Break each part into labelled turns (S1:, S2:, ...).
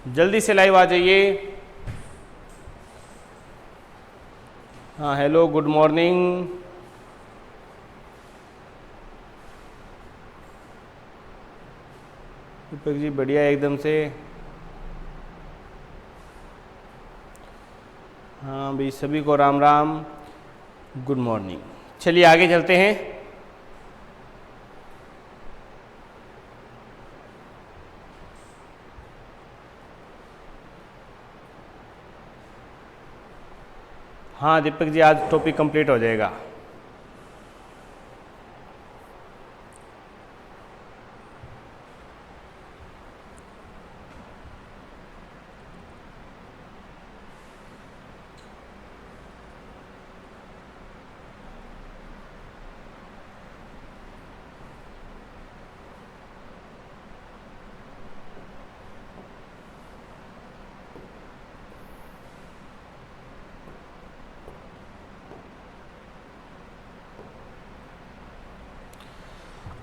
S1: जल्दी से लाइव आ जाइए। हाँ, hello, good morning. Deepak ji बढ़िया एकदम से। हाँ भाई, सभी को राम राम, गुड मॉर्निंग। चलिए आगे चलते हैं। हाँ दीपक जी, आज टॉपिक कंप्लीट हो जाएगा।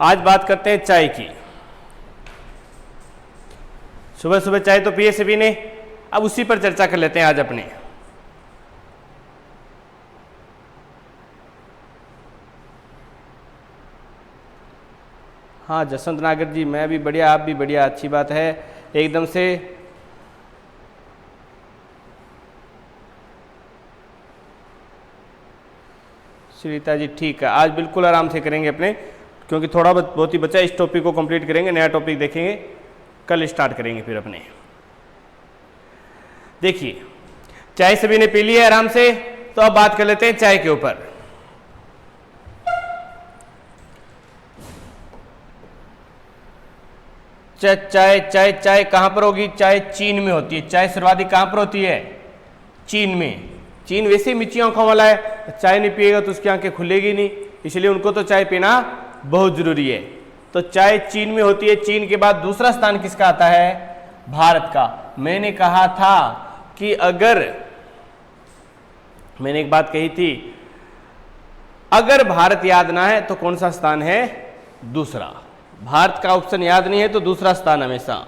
S1: आज बात करते हैं चाय की। सुबह सुबह चाय तो पिए सभी ने, अब उसी पर चर्चा कर लेते हैं आज अपने। हाँ जसवंत नागर जी, मैं भी बढ़िया, आप भी बढ़िया, अच्छी बात है एकदम से। श्रीता जी ठीक है, आज बिल्कुल आराम से करेंगे अपने, क्योंकि थोड़ा बहुत ही बचा, इस टॉपिक को कंप्लीट करेंगे, नया टॉपिक देखेंगे, कल स्टार्ट करेंगे फिर अपने। देखिए चाय सभी ने पी ली है आराम से, तो अब बात कर लेते हैं चाय के ऊपर। चाय चाय चाय कहां पर होगी? चाय चीन में होती है। चाय सर्वाधिक कहां पर होती है? चीन में। चीन वैसे ही मिची आंखों वाला है, चाय नहीं पिएगा तो उसकी आंखें खुलेगी नहीं, इसलिए उनको तो चाय पीना बहुत जरूरी है। तो चाय चीन में होती है। चीन के बाद दूसरा स्थान किसका आता है? भारत का। मैंने कहा था कि अगर, मैंने एक बात कही थी, अगर भारत याद ना है तो कौन सा स्थान है? दूसरा। भारत का ऑप्शन याद नहीं है तो दूसरा स्थान हमेशा।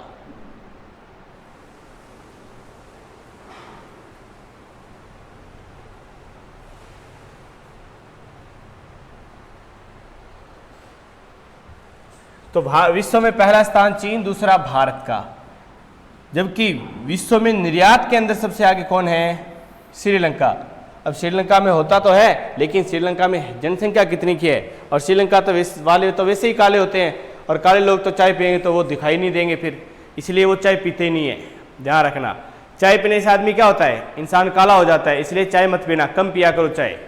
S1: तो विश्व में पहला स्थान चीन, दूसरा भारत का। जबकि विश्व में निर्यात के अंदर सबसे आगे कौन है? श्रीलंका। अब श्रीलंका में होता तो है, लेकिन श्रीलंका में जनसंख्या कितनी की है, और श्रीलंका तो वाले तो वैसे ही काले होते हैं, और काले लोग तो चाय पिएंगे तो वो दिखाई नहीं देंगे फिर, इसलिए वो चाय पीते नहीं है। ध्यान रखना, चाय पीने से आदमी क्या होता है? इंसान काला हो जाता है, इसलिए चाय मत पीना, कम पिया करो चाय।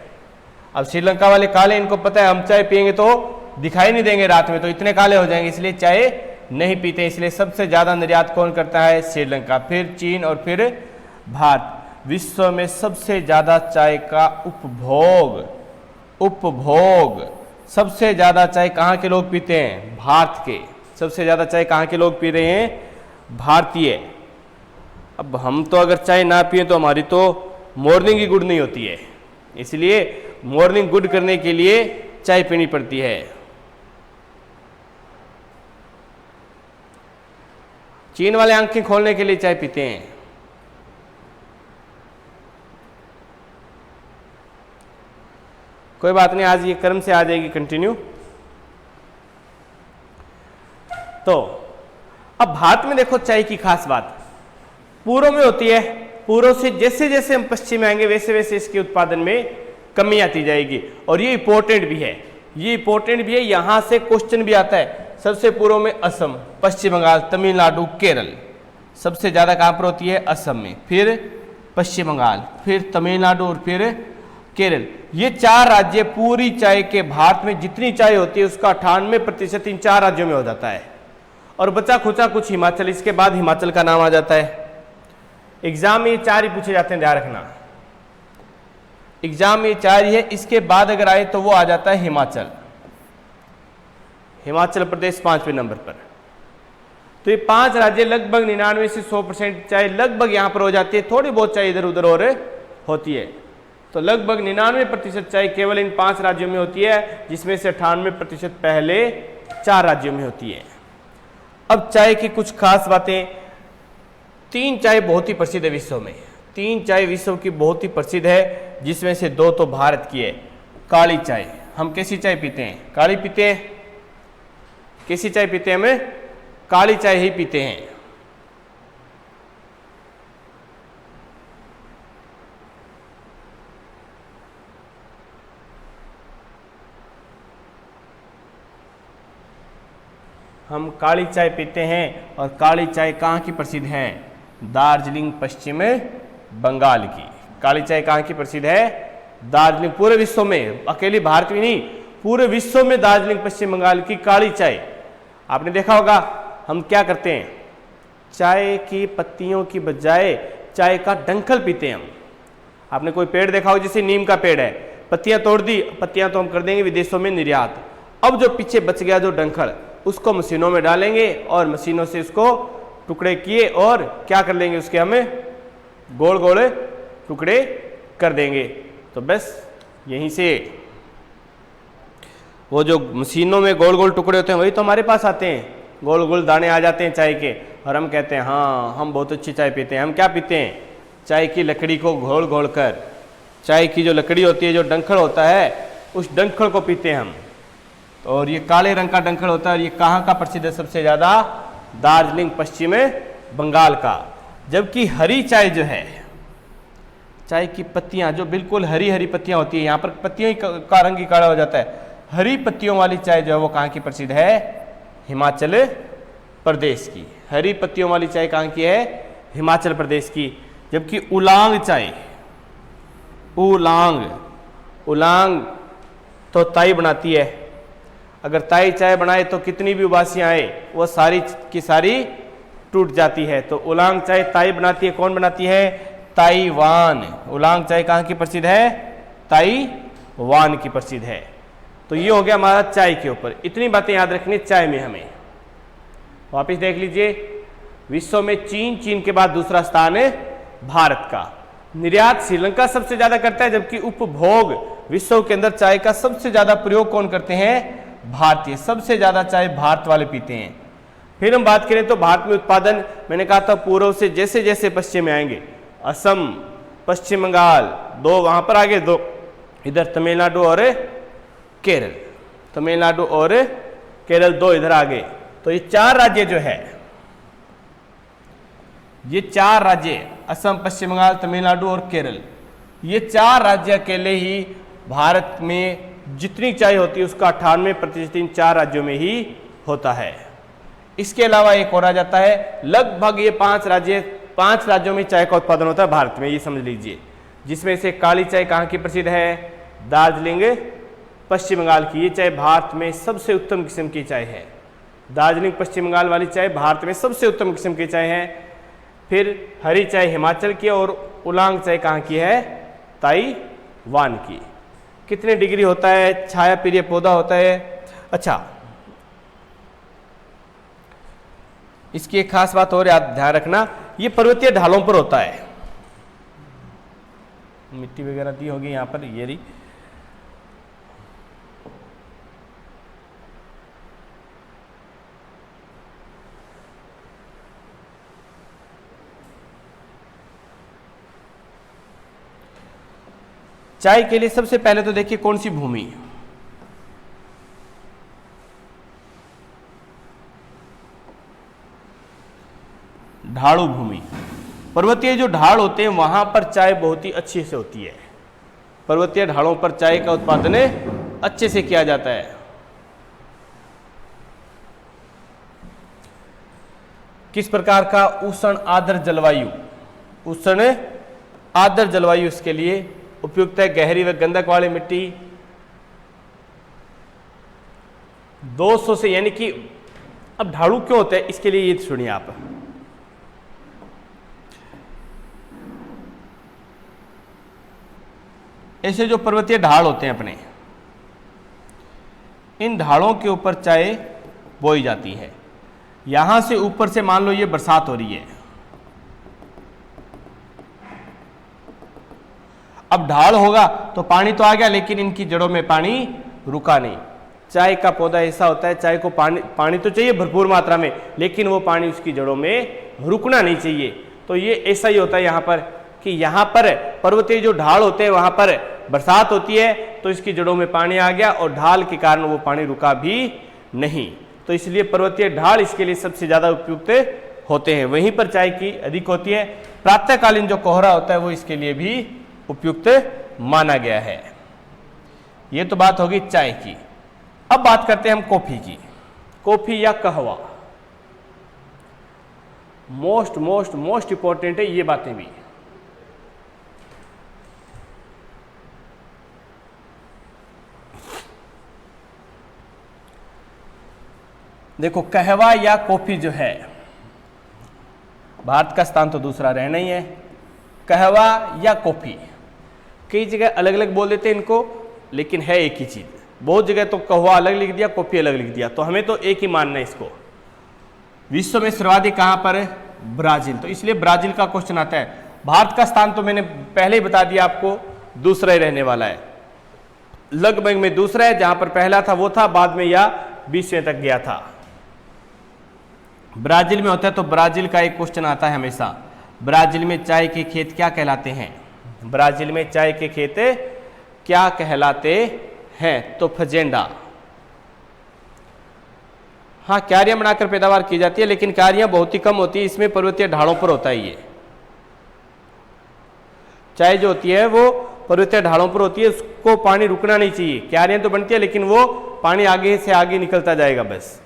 S1: अब श्रीलंका वाले काले, इनको पता है हम चाय पिएंगे तो दिखाई नहीं देंगे रात में, तो इतने काले हो जाएंगे, इसलिए चाय नहीं पीते। इसलिए सबसे ज्यादा निर्यात कौन करता है? श्रीलंका, फिर चीन और फिर भारत। विश्व में सबसे ज्यादा चाय का उपभोग सबसे ज्यादा चाय कहाँ के लोग पीते हैं? भारत के। सबसे ज्यादा चाय कहाँ के लोग पी रहे हैं? भारतीय। अब हम तो अगर चाय ना पिए तो हमारी तो मॉर्निंग ही गुड नहीं होती है, इसलिए मॉर्निंग गुड करने के लिए चाय पीनी पड़ती है। चीन वाले आंखें खोलने के लिए चाय पीते हैं। कोई बात नहीं, आज ये कर्म से आ जाएगी कंटिन्यू। तो अब भारत में देखो चाय की खास बात पूर्व में होती है। पूर्व से जैसे जैसे हम पश्चिम में आएंगे वैसे वैसे इसके उत्पादन में कमी आती जाएगी, और ये इंपॉर्टेंट भी है, ये इंपॉर्टेंट भी है। यहां से क्वेश्चन भी आता है। सबसे पूर्व में असम, पश्चिम बंगाल, तमिलनाडु, केरल। सबसे ज्यादा कहां पर होती है? असम में, फिर पश्चिम बंगाल, फिर तमिलनाडु और फिर केरल। ये चार राज्य पूरी चाय के, भारत में जितनी चाय होती है उसका 98% इन चार राज्यों में हो जाता है, और बचा खुचा कुछ हिमाचल, इसके बाद हिमाचल का नाम आ जाता है। एग्जाम में ये चार ही पूछे जाते हैं, ध्यान रखना। एग्जाम में ये चार ही है, इसके बाद अगर आए तो वो आ जाता है हिमाचल। हिमाचल प्रदेश 5वें नंबर पर। तो ये पांच राज्य लगभग 99 से 100% चाय लगभग यहां पर हो जाती है। थोड़ी बहुत चाय इधर उधर और होती है, तो लगभग 99% चाय केवल इन पांच राज्यों में होती है, जिसमें से 98% पहले चार राज्यों में होती है। अब चाय की कुछ खास बातें, 3 चाय बहुत ही प्रसिद्ध है विश्व में, 3 चाय विश्व की बहुत ही प्रसिद्ध है, जिसमें से 2 तो भारत की है। काली चाय, हम कैसी चाय पीते हैं? काली पीते हैं। कैसी चाय पीते हैं? हमें काली चाय ही पीते हैं। हम काली चाय पीते हैं। और काली चाय कहाँ की प्रसिद्ध है? दार्जिलिंग पश्चिम बंगाल की। काली चाय कहाँ की प्रसिद्ध है? दार्जिलिंग। पूरे विश्व में, अकेली भारत में नहीं, पूरे विश्व में दार्जिलिंग पश्चिम बंगाल की काली चाय। आपने देखा होगा हम क्या करते हैं, चाय की पत्तियों की बजाय चाय का डंठल पीते हैं हम। आपने कोई पेड़ देखा हो, जैसे नीम का पेड़ है, पत्तियां तोड़ दी, पत्तियां तो हम कर देंगे विदेशों में निर्यात। अब जो पीछे बच गया जो डंठल, उसको मशीनों में डालेंगे और मशीनों से उसको टुकड़े किए और क्या कर लेंगे, उसके हमें गोल गोल टुकड़े कर देंगे। तो बस यहीं से वो जो मशीनों में गोल गोल टुकड़े होते हैं वही तो हमारे पास आते हैं, गोल गोल दाने आ जाते हैं चाय के। और हम कहते हैं हाँ हम बहुत अच्छी चाय पीते हैं। हम क्या पीते हैं? चाय की लकड़ी को घोल घोल कर, चाय की जो लकड़ी होती है, जो डंठल होता है, उस डंठल को पीते हैं हम। और ये काले रंग का डंठल होता है। और ये कहाँ का प्रसिद्ध है सबसे ज़्यादा? दार्जिलिंग पश्चिम बंगाल का। जबकि हरी चाय जो है, चाय की पत्तियाँ जो बिल्कुल हरी हरी पत्तियाँ होती है, यहाँ पर पत्तियों का रंग ही काला हो जाता है, हरी पत्तियों वाली चाय जो है वो कहाँ की प्रसिद्ध है? हिमाचल प्रदेश की। हरी पत्तियों वाली चाय कहाँ की है? हिमाचल प्रदेश की। जबकि उलांग चाय, उलांग तो ताई बनाती है। अगर ताई चाय बनाए तो कितनी भी उबासियाँ आए वो सारी की सारी टूट जाती है। तो उलांग चाय ताई बनाती है। कौन बनाती है? ताइवान। उलांग चाय कहाँ की प्रसिद्ध है? ताइवान की प्रसिद्ध है। तो ये हो गया हमारा चाय के ऊपर। इतनी बातें याद रखनी चाय में हमें। वापस देख लीजिए, विश्व में चीन के बाद दूसरा स्थान है भारत का। निर्यात श्रीलंका सबसे ज्यादा करता है, जबकि उपभोग विश्व के अंदर चाय का सबसे ज्यादा प्रयोग कौन करते हैं? भारतीय। सबसे ज्यादा चाय भारत वाले पीते हैं। फिर हम बात करें तो भारत में उत्पादन, मैंने कहा था पूर्व से जैसे जैसे पश्चिम में आएंगे, असम, पश्चिम बंगाल, 2 वहां पर आगे, 2 इधर तमिलनाडु और केरल, तमिलनाडु और केरल 2 इधर आगे। तो ये 4 राज्य जो है, ये 4 राज्य असम, पश्चिम बंगाल, तमिलनाडु और केरल, ये 4 राज्य अकेले ही भारत में जितनी चाय होती है उसका 98% इन 4 राज्यों में ही होता है। इसके अलावा एक और आ जाता है, लगभग ये 5 राज्यों में चाय का उत्पादन होता है भारत में, ये समझ लीजिए। जिसमें से काली चाय कहाँ की प्रसिद्ध है? दार्जिलिंग पश्चिम बंगाल की। ये चाय भारत में सबसे उत्तम किस्म की चाय है। दार्जिलिंग पश्चिम बंगाल वाली चाय भारत में सबसे उत्तम किस्म की चाय है। फिर हरी चाय हिमाचल की और उलांग चाय कहाँ की है? ताइवान की। कितने डिग्री होता है? छाया प्रिय पौधा होता है। अच्छा, इसकी एक खास बात और याद ध्यान रखना, ये पर्वतीय ढालों पर होता है। मिट्टी वगैरह दी होगी यहाँ पर, ये रही। चाय के लिए सबसे पहले तो देखिए कौन सी भूमि, ढालू भूमि। पर्वतीय जो ढाल होते हैं वहां पर चाय बहुत ही अच्छी से होती है। पर्वतीय ढालों पर चाय का उत्पादन अच्छे से किया जाता है। किस प्रकार का? उष्ण आर्द्र जलवायु। उष्ण आर्द्र जलवायु इसके लिए उपयुक्त है। गहरी व गंधक वाली मिट्टी 200 से, यानी कि अब ढालू क्यों होते हैं इसके लिए ये सुनिए आप। ऐसे जो पर्वतीय ढाल होते हैं अपने, इन ढालों के ऊपर चाय बोई जाती है। यहां से ऊपर से मान लो ये बरसात हो रही है, अब ढाल होगा तो पानी तो आ गया, लेकिन इनकी जड़ों में पानी रुका नहीं। चाय का पौधा ऐसा होता है, चाय को पानी तो चाहिए भरपूर मात्रा में, लेकिन वो पानी उसकी जड़ों में रुकना नहीं चाहिए। तो ये ऐसा ही होता है यहाँ पर कि यहाँ पर पर्वतीय जो ढाल होते हैं वहाँ पर बरसात होती है तो इसकी जड़ों में पानी आ गया और ढाल के कारण वो पानी रुका भी नहीं, तो इसलिए पर्वतीय ढाल इसके लिए सबसे ज़्यादा उपयुक्त होते हैं। वहीं पर चाय की अधिक होती है। प्रातःकालीन जो कोहरा होता है वो इसके लिए भी उपयुक्त माना गया है। ये तो बात होगी चाय की। अब बात करते हैं हम कॉफी की। कॉफी या कहवा, मोस्ट मोस्ट मोस्ट इंपॉर्टेंट है ये बातें भी। देखो कहवा या कॉफी जो है, भारत का स्थान तो दूसरा रहना ही है। कहवा या कॉफी, कई जगह अलग अलग बोल देते हैं इनको, लेकिन है एक ही चीज। बहुत जगह तो कहवा अलग लिख दिया, कॉफी अलग लिख दिया, तो हमें तो एक ही मानना है इसको। विश्व में सर्वाधिक कहां पर है? ब्राजील, तो इसलिए ब्राजील का क्वेश्चन आता है। भारत का स्थान तो मैंने पहले ही बता दिया आपको, दूसरा ही रहने वाला है, लगभग में दूसरा है। जहां पर पहला था वो था, बाद में या 20वें तक गया था। ब्राजील में होता है, तो ब्राजील का एक क्वेश्चन आता है हमेशा, ब्राजील में चाय के खेत क्या कहलाते हैं? ब्राजील में चाय के खेत क्या कहलाते हैं? तो फजेंडा। हाँ, क्यारियां बनाकर पैदावार की जाती है, लेकिन क्यारियां बहुत ही कम होती है, इसमें पर्वतीय ढालों पर होता है। ये चाय जो होती है वो पर्वतीय ढालों पर होती है, उसको पानी रुकना नहीं चाहिए। क्यारियां तो बनती है लेकिन वो पानी आगे से आगे निकलता जाएगा बस।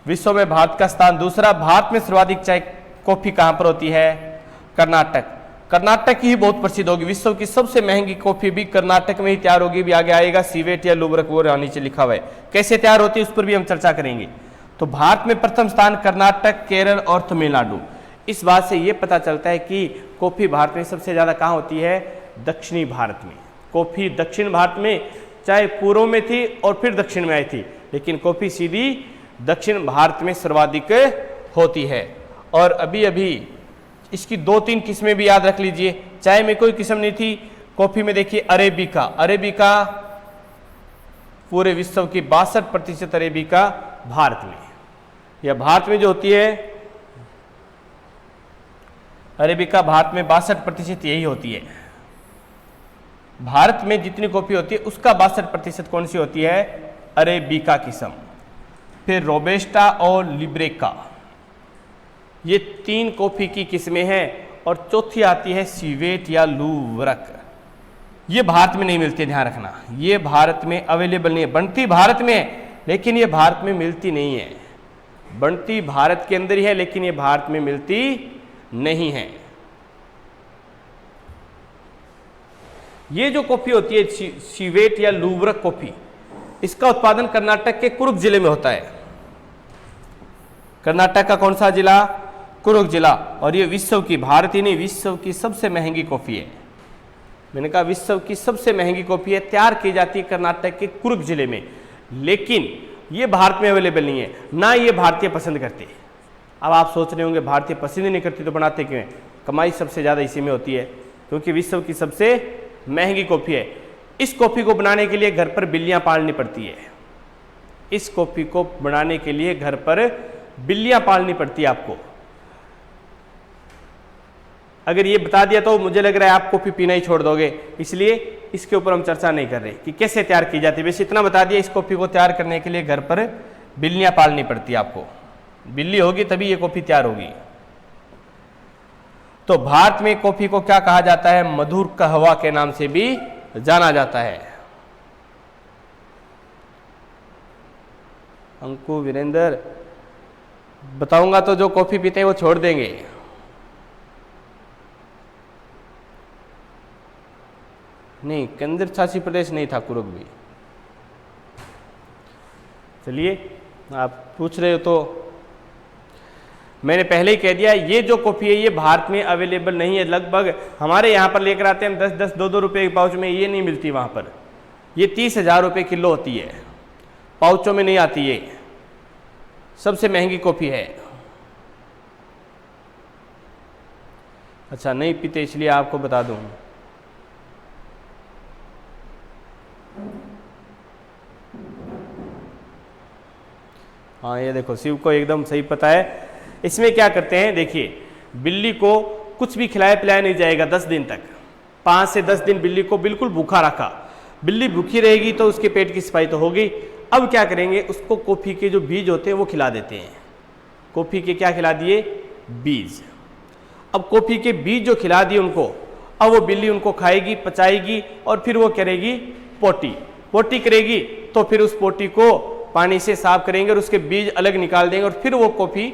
S1: विश्व में भारत का स्थान दूसरा। भारत में सर्वाधिक चाय कॉफी कहां पर होती है? कर्नाटक। कर्नाटक की ही बहुत प्रसिद्ध होगी। विश्व की सबसे महंगी कॉफी भी कर्नाटक में ही तैयार होगी, भी आगे आएगा। सीवेट या लुबरक वो नीचे लिखा हुआ है, कैसे तैयार होती है उस पर भी हम चर्चा करेंगे। तो भारत में प्रथम स्थान कर्नाटक, केरल और तमिलनाडु। इस बात से ये पता चलता है कि कॉफी भारत में सबसे ज्यादा कहाँ होती है? दक्षिणी भारत में। कॉफी दक्षिण भारत में, चाहे पूर्व में थी और फिर दक्षिण में आई थी, लेकिन कॉफी सीधी दक्षिण भारत में सर्वाधिक होती है। और अभी अभी इसकी 2-3 किस्में भी याद रख लीजिए। चाय में कोई किस्म नहीं थी, कॉफी में देखिए अरेबिका। अरेबिका पूरे विश्व की 62% अरेबिका भारत में, या भारत में जो होती है अरेबिका, भारत में 62% यही होती है। भारत में जितनी कॉफी होती है उसका 62% कौन सी होती है? अरेबिका किस्म। फिर रोबेस्टा और लिब्रेका, ये 3 कॉफी की किस्में हैं। और चौथी आती है सीवेट या लुवरक। ये भारत में नहीं मिलती, ध्यान रखना, ये भारत में अवेलेबल नहीं है। बनती भारत में है लेकिन ये भारत में मिलती नहीं है। बनती भारत के अंदर ही है लेकिन ये भारत में मिलती नहीं है। ये जो कॉफी होती है सीवेट या लुवरक कॉफी, इसका उत्पादन कर्नाटक के कुर्ग जिले में होता है। कर्नाटक का कौन सा जिला? कुर्ग जिला। और ये विश्व की, भारत ही नहीं, विश्व की सबसे महंगी कॉफी है। मैंने कहा विश्व की सबसे महंगी कॉफी है, तैयार की जाती है कर्नाटक के कुर्ग जिले में, लेकिन ये भारत में अवेलेबल नहीं है, ना ये भारतीय पसंद करते। अब आप सोच रहे होंगे भारतीय पसंद ही नहीं करती तो बनाते क्यों हैं? कमाई सबसे ज़्यादा इसी में होती है, क्योंकि विश्व की सबसे महंगी कॉफी है। इस कॉफी को बनाने के लिए घर पर बिल्लियां पालनी पड़ती है। इस कॉफी को बनाने के लिए घर पर बिल्लियां पालनी पड़ती है आपको। अगर ये बता दिया तो मुझे लग रहा है आप कॉफी पीना ही छोड़ दोगे, इसलिए इसके ऊपर हम चर्चा नहीं कर रहे कि कैसे तैयार की जाती है। वैसे इतना बता दिया, इस कॉफी को तैयार करने के लिए घर पर बिल्लियां पालनी पड़ती है आपको। बिल्ली होगी तभी ये कॉफी तैयार होगी। तो भारत में कॉफी को क्या कहा जाता है? मधुर कहवा के नाम से भी जाना जाता है। अंकु, वीरेंद्र, बताऊंगा तो जो कॉफी पीते हैं वो छोड़ देंगे। नहीं, केंद्र शासित प्रदेश नहीं था कुर्ग भी। चलिए, आप पूछ रहे हो तो मैंने पहले ही कह दिया, ये जो कॉफी है ये भारत में अवेलेबल नहीं है। लगभग हमारे यहाँ पर लेकर आते हैं 10-10, 2-2 रुपये के पाउच में, ये नहीं मिलती वहाँ पर। ये 30,000 रुपये किलो होती है, पाउचों में नहीं आती। ये सबसे महंगी कॉफी है। अच्छा, नहीं पीते इसलिए आपको बता दूँ। हाँ, ये देखो, शिव को एकदम सही पता है इसमें क्या करते हैं, देखिए बिल्ली को कुछ भी खिलाया पिलाया नहीं जाएगा 10 दिन तक। 5 से 10 दिन बिल्ली को बिल्कुल भूखा रखा, बिल्ली भूखी रहेगी तो उसके पेट की सफाई तो होगी। अब क्या करेंगे, उसको कॉफ़ी के जो बीज होते हैं वो खिला देते हैं। कॉफ़ी के क्या खिला दिए, बीज। अब कॉफ़ी के बीज जो खिला दिए उनको, अब वो बिल्ली उनको खाएगी, पचाएगी और फिर वो करेगी पोटी करेगी। तो फिर उस पोटी को पानी से साफ करेंगे और उसके बीज अलग निकाल देंगे और फिर वो कॉफ़ी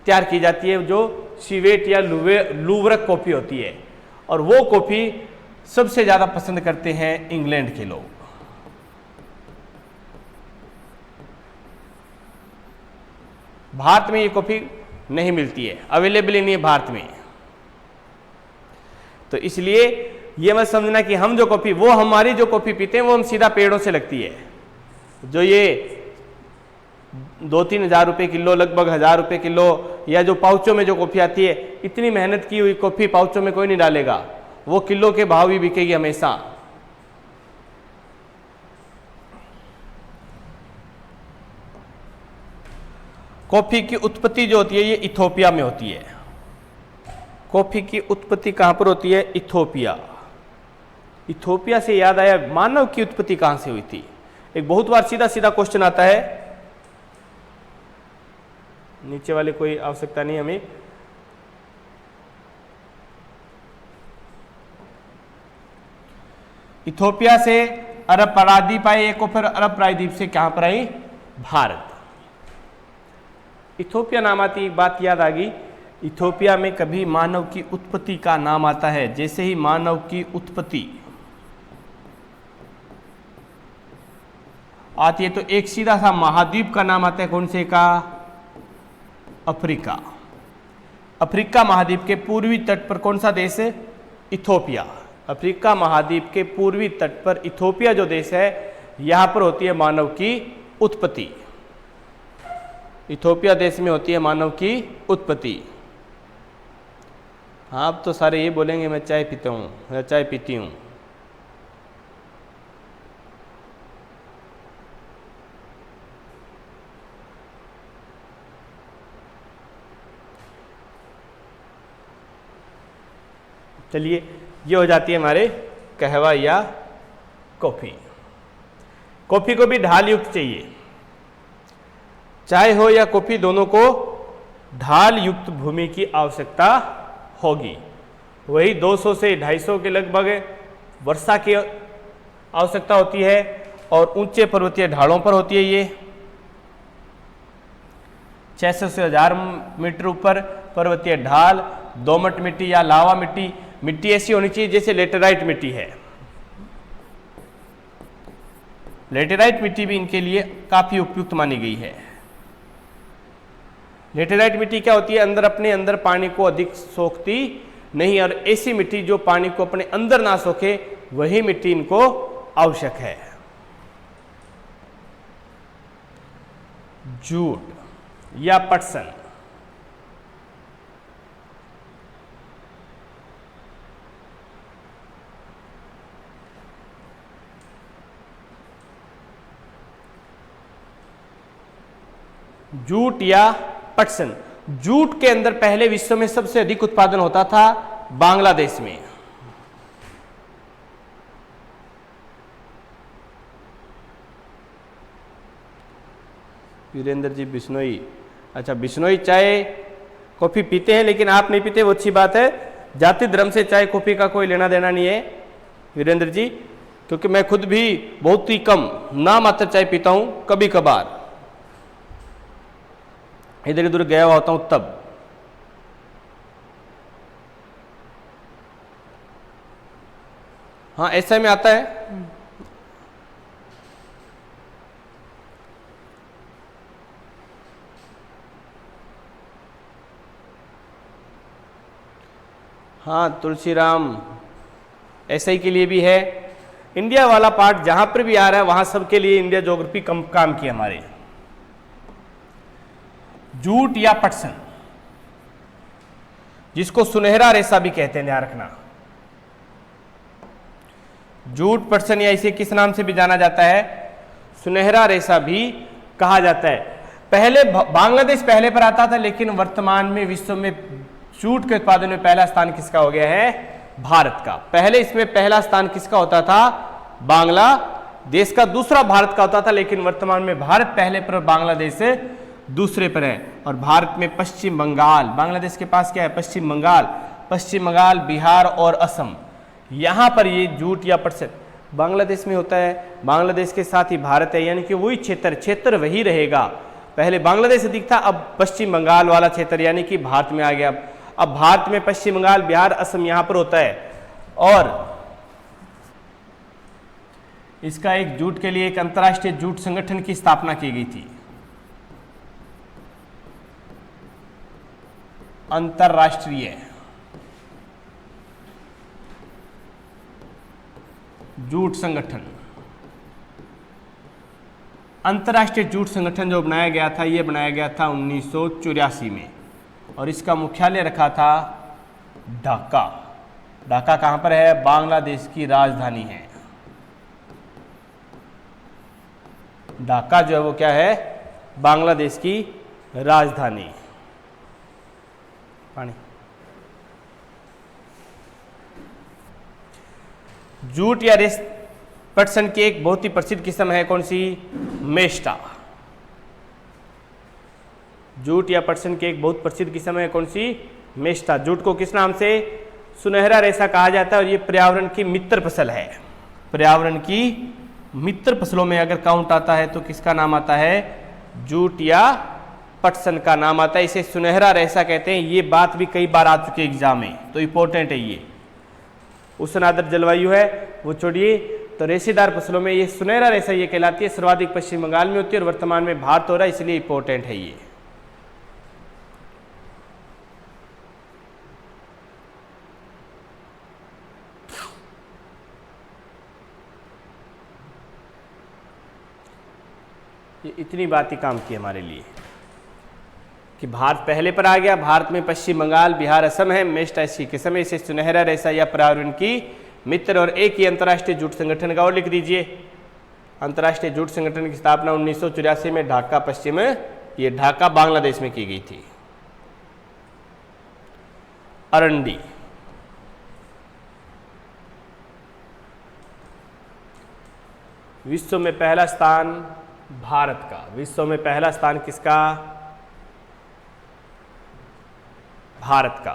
S1: तैयार की जाती है जो सीवेट या लूवरक कॉफ़ी होती है। और वो कॉफ़ी सबसे ज़्यादा पसंद करते हैं इंग्लैंड के लोग। भारत में ये कॉफ़ी नहीं मिलती है, अवेलेबल ही नहीं है भारत में। तो इसलिए ये मत समझना कि हम जो कॉफ़ी, वो हमारी जो कॉफ़ी पीते हैं वो हम सीधा पेड़ों से लगती है। जो ये 2-3 हज़ार रुपये किलो, लगभग 1000 रुपये किलो, या जो पाउचों में जो कॉफ़ी आती है, इतनी मेहनत की हुई कॉफ़ी पाउचों में कोई नहीं डालेगा, वो किलो के भाव ही बिकेगी हमेशा। कॉफ़ी की उत्पत्ति जो होती है ये इथोपिया में होती है। कॉफ़ी की उत्पत्ति कहाँ पर होती है, इथोपिया। इथोपिया से याद आया, मानव की उत्पत्ति कहाँ से हुई थी। एक बहुत बार सीधा सीधा क्वेश्चन आता है, नीचे वाले कोई आवश्यकता नहीं हमें। इथोपिया से अरब प्रायद्वीप आए एक, और फिर अरब प्रायद्वीप से कहां पर आई, भारत। इथोपिया नाम आती एक बात याद आ गई, इथोपिया में कभी मानव की उत्पत्ति का नाम आता है। जैसे ही मानव की उत्पत्ति आती है तो एक सीधा सा महाद्वीप का नाम आता है, कौन से का, अफ्रीका। अफ्रीका महाद्वीप के पूर्वी तट पर कौन सा देश है, इथोपिया। अफ्रीका महाद्वीप के पूर्वी तट पर इथोपिया जो देश है, यहां पर होती है मानव की उत्पत्ति। इथोपिया देश में होती है मानव की उत्पत्ति। हाँ, अब तो सारे ये बोलेंगे मैं चाय पीता हूँ, मैं चाय पीती हूँ। चलिए, ये हो जाती है हमारे कहवा या कॉफ़ी। कॉफ़ी को भी ढाल युक्त चाहिए, चाय हो या कॉफ़ी, दोनों को ढाल युक्त भूमि की आवश्यकता होगी। वही 200 से 250 के लगभग वर्षा की आवश्यकता होती है और ऊंचे पर्वतीय ढालों पर होती है ये। 600 से 1000 मीटर ऊपर पर्वतीय ढाल, दोमट मिट्टी या लावा मिट्टी। मिट्टी ऐसी होनी चाहिए जैसे लेटेराइट मिट्टी है। लेटेराइट मिट्टी भी इनके लिए काफी उपयुक्त मानी गई है। लेटेराइट मिट्टी क्या होती है, अंदर अपने अंदर पानी को अधिक सोखती नहीं, और ऐसी मिट्टी जो पानी को अपने अंदर ना सोखे, वही मिट्टी इनको आवश्यक है। जूट या पटसन, जूट या पटसन। जूट के अंदर पहले विश्व में सबसे अधिक उत्पादन होता था बांग्लादेश में। वीरेंद्र जी बिश्नोई, अच्छा बिश्नोई चाय कॉफी पीते हैं लेकिन आप नहीं पीते, वो अच्छी बात है। जाति धर्म से चाय कॉफी का कोई लेना देना नहीं है वीरेंद्र जी, क्योंकि मैं खुद भी बहुत ही कम ना मात्र चाय पीता हूं, कभी कभार इधर उधर गया हुआ होता हूं तब। हाँ, ऐसा में आता है। हाँ, तुलसीराम ऐसा ही के लिए भी है। इंडिया वाला पार्ट जहां पर भी आ रहा है वहां सबके लिए इंडिया ज्योग्राफी काम किया हमारे। जूट या पटसन, जिसको सुनहरा रेशा भी कहते हैं, ध्यान रखना। जूट, पटसन या इसे किस नाम से भी जाना जाता है, सुनहरा रेशा भी कहा जाता है। पहले बांग्लादेश पहले पर आता था, लेकिन वर्तमान में विश्व में जूट के उत्पादन में पहला स्थान किसका हो गया है? भारत का। पहले इसमें पहला स्थान किसका होता था? बांग्लादेश का। दूसरा भारत का होता था, लेकिन वर्तमान में भारत पहले पर, बांग्लादेश दूसरे पर है। और भारत में पश्चिम बंगाल, बांग्लादेश के पास क्या है? पश्चिम बंगाल, बिहार और असम, यहां पर ये जूट या पटसन बांग्लादेश में होता है। बांग्लादेश के साथ ही भारत है, यानी कि वही क्षेत्र वही रहेगा। पहले बांग्लादेश अधिक था, अब पश्चिम बंगाल वाला क्षेत्र यानी कि भारत में आ गया। अब भारत में पश्चिम बंगाल, बिहार, असम यहां पर होता है। और इसका एक जूट के लिए एक अंतर्राष्ट्रीय जूट संगठन की स्थापना की गई थी। अंतर्राष्ट्रीय जूट संगठन, अंतर्राष्ट्रीय जूट संगठन जो बनाया गया था, यह बनाया गया था 1984 में, और इसका मुख्यालय रखा था ढाका। ढाका कहां पर है? बांग्लादेश की राजधानी है। ढाका जो है वो क्या है? बांग्लादेश की राजधानी। पानी जूट या रेस पटसन की एक बहुत ही प्रसिद्ध किस्म है, कौन सी? मेस्टा। जूट या पटसन की एक बहुत प्रसिद्ध किस्म है, कौन सी? मेस्टा। जूट को किस नाम से? सुनहरा रेशा कहा जाता है, और ये पर्यावरण की मित्र फसल है। पर्यावरण की मित्र फसलों में अगर काउंट आता है तो किसका नाम आता है? जूट या पटसन का नाम आता है। इसे सुनहरा रेशा कहते हैं। ये बात भी कई बार आ चुकी है एग्जाम में, तो इंपॉर्टेंट है ये। उष्ण आर्द्र जलवायु है वो छोड़िए, तो रेशेदार फसलों में ये सुनहरा रेशा ये कहलाती है। सर्वाधिक पश्चिम बंगाल में होती है और वर्तमान में भारत हो रहा है, इसलिए इंपॉर्टेंट है ये। इतनी बात ही काम की हमारे लिए कि भारत पहले पर आ गया। भारत में पश्चिम बंगाल, बिहार, असम है। मेस्टा इसकी किस्म है। इसे सुनहरा रेशा या पर्यावरण की मित्र। और एक ही अंतर्राष्ट्रीय जूट संगठन का और लिख दीजिए। अंतर्राष्ट्रीय जूट संगठन की स्थापना 1984 में ढाका, पश्चिम, ये ढाका बांग्लादेश में की गई थी। अरंडी, विश्व में पहला स्थान भारत का। विश्व में पहला स्थान किसका? भारत का।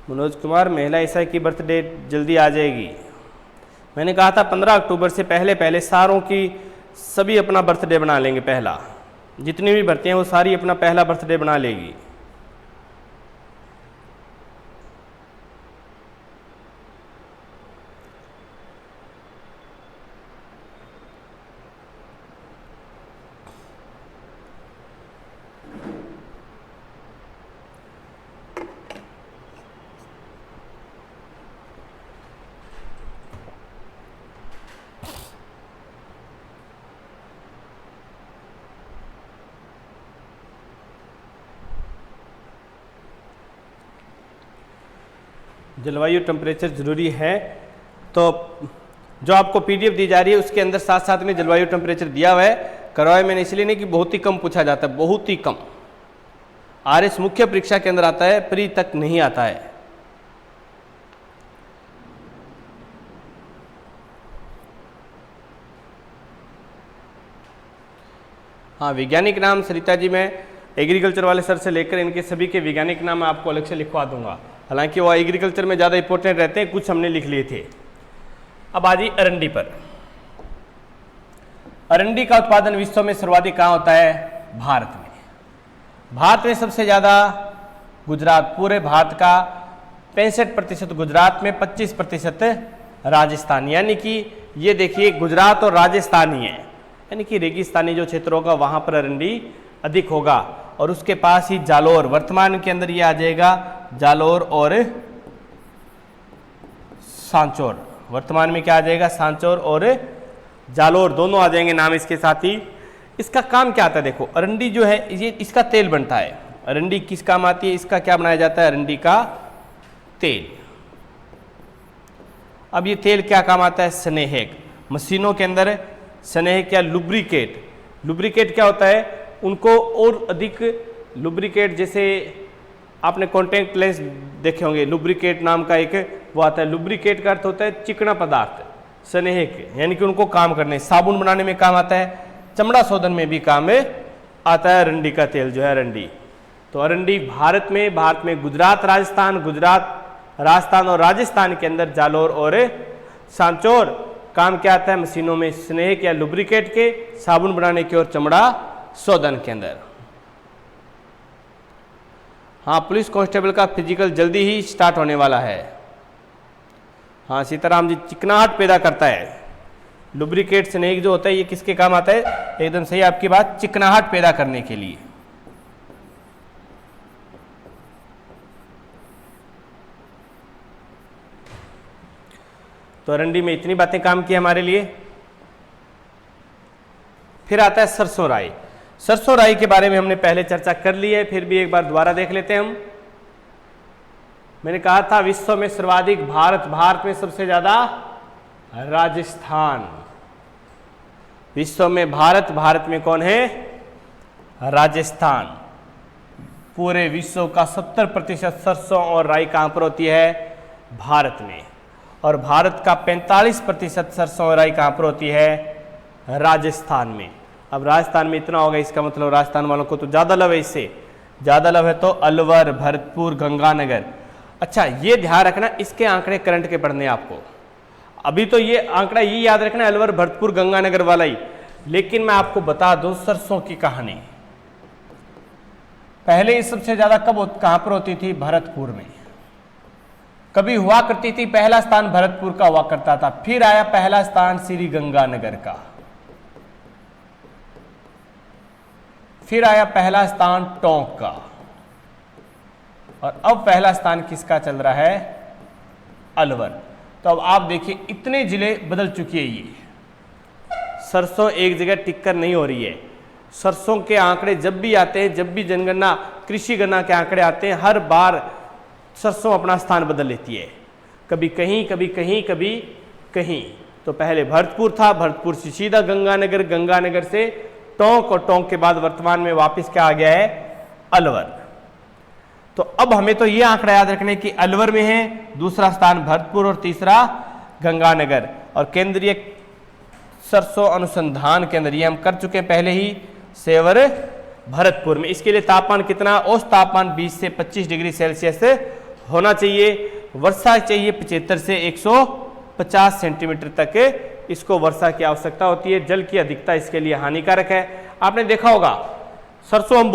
S1: मनोज कुमार, महिला ईसा की बर्थडे जल्दी आ जाएगी। मैंने कहा था 15 अक्टूबर से पहले सारों की सभी अपना बर्थडे बना लेंगे। पहला जितनी भी भर्तियां वो सारी अपना पहला बर्थडे बना लेगी। जलवायु टेम्परेचर जरूरी है, तो जो आपको पीडीएफ दी जा रही है उसके अंदर साथ साथ में जलवायु टेम्परेचर दिया हुआ है। करवाए मैंने इसलिए नहीं कि बहुत ही कम पूछा जाता है, बहुत ही कम। आरएस मुख्य परीक्षा के अंदर आता है, प्री तक नहीं आता है। हाँ, वैज्ञानिक नाम सरिता जी मैं एग्रीकल्चर वाले सर से लेकर इनके सभी के वैज्ञानिक नाम आपको अलग से लिखवा दूंगा। हालांकि वो एग्रीकल्चर में ज़्यादा इंपॉर्टेंट रहते हैं, कुछ हमने लिख लिए थे। अब आ जाइए अरंडी पर। अरंडी का उत्पादन विश्व में सर्वाधिक कहाँ होता है? भारत में। भारत में सबसे ज़्यादा गुजरात, पूरे भारत का 65% गुजरात में, 25% राजस्थान। यानी कि ये देखिए गुजरात और राजस्थान ही है, यानी कि रेगिस्तानी जो क्षेत्र होगा वहाँ पर अरंडी अधिक होगा। और उसके पास ही जालोर, वर्तमान के अंदर ये आ जाएगा जालोर और सांचौर। वर्तमान में क्या आ जाएगा? सांचौर और जालोर दोनों आ जाएंगे नाम इसके साथ ही। इसका काम क्या आता है? देखो अरंडी जो है ये इसका तेल बनता है। अरंडी किस काम आती है, इसका क्या बनाया जाता है, अरंडी का तेल। अब ये तेल क्या काम आता है, स्नेहक, मशीनों के अंदर स्नेहक या लुब्रिकेट। लुब्रिकेट क्या होता है, उनको और अधिक लुब्रिकेट, जैसे आपने कॉन्टैक्ट लेंस देखे होंगे, लुब्रिकेट नाम का एक वो आता है। लुब्रिकेट का अर्थ होता है चिकना पदार्थ, स्नेहक, यानी कि उनको काम करने, साबुन बनाने में काम आता है, चमड़ा शोधन में भी काम आता है अरंडी का तेल जो है, अरंडी। तो अरंडी भारत में गुजरात राजस्थान और राजस्थान के अंदर जालोर और सांचौर काम क्या आता है, मशीनों में स्नेहक या लुब्रिकेट के, साबुन बनाने के और चमड़ा शोधन के अंदर। हाँ, पुलिस कांस्टेबल का फिजिकल जल्दी ही स्टार्ट होने वाला है। हाँ, सीताराम जी, चिकनाहट पैदा करता है लुब्रिकेट, स्नेहक जो होता है, ये किसके काम आता है, एकदम सही आपकी बात, चिकनाहट पैदा करने के लिए। तो अरंडी में इतनी बातें काम की हमारे लिए। फिर आता है सरसों राई। सरसों राई के बारे में हमने पहले चर्चा कर ली है, फिर भी एक बार दोबारा देख लेते हैं हम। मैंने कहा था विश्व में सर्वाधिक भारत में सबसे ज्यादा राजस्थान। विश्व में भारत में कौन है, राजस्थान। पूरे विश्व का 70% सरसों और राई कहां पर होती है, भारत में। और भारत का 45% सरसों और राई कहां पर होती है, राजस्थान में। अब राजस्थान में इतना होगा, इसका मतलब राजस्थान वालों को तो ज़्यादा लव है, इससे ज़्यादा लव है तो अलवर, भरतपुर, गंगानगर। अच्छा, ये ध्यान रखना, इसके आंकड़े करंट के पढ़ने आपको। अभी तो ये आंकड़ा ये याद रखना, अलवर, भरतपुर, गंगानगर वाला ही। लेकिन मैं आपको बता दूं सरसों की कहानी, पहले ये सबसे ज़्यादा कहाँ पर होती थी, भरतपुर में। कभी हुआ करती थी, पहला स्थान भरतपुर का हुआ करता था, फिर आया पहला स्थान श्री गंगानगर का, फिर आया पहला स्थान टोंक का, और अब पहला स्थान किसका चल रहा है, अलवर। तो अब आप देखिए इतने जिले बदल चुकी है ये। सरसों एक जगह टिककर नहीं हो रही है। सरसों के आंकड़े जब भी आते हैं, जब भी जनगणना, कृषि गणना के आंकड़े आते हैं, हर बार सरसों अपना स्थान बदल लेती है, कभी कहीं, कभी कहीं, कभी कहीं। तो पहले भरतपुर था, भरतपुर से सीधा गंगानगर, गंगानगर से टोंक, और टोंक के बाद वर्तमान में वापस क्या आ गया है, अलवर। तो अब हमें तो ये आंकड़ा याद रखने की अलवर में है, दूसरा स्थान भरतपुर और तीसरा गंगानगर। और केंद्रीय सरसों अनुसंधान केंद्र, ये हम कर चुके हैं पहले ही, सेवर भरतपुर में। इसके लिए तापमान कितना, औसत तापमान 20 से 25 डिग्री सेल्सियस होना चाहिए। वर्षा चाहिए 75 से 150 सेंटीमीटर तक इसको वर्षा की आवश्यकता होती है। जल की अधिकता इसके लिए हानिकारक है। आपने देखा होगा सरसों हम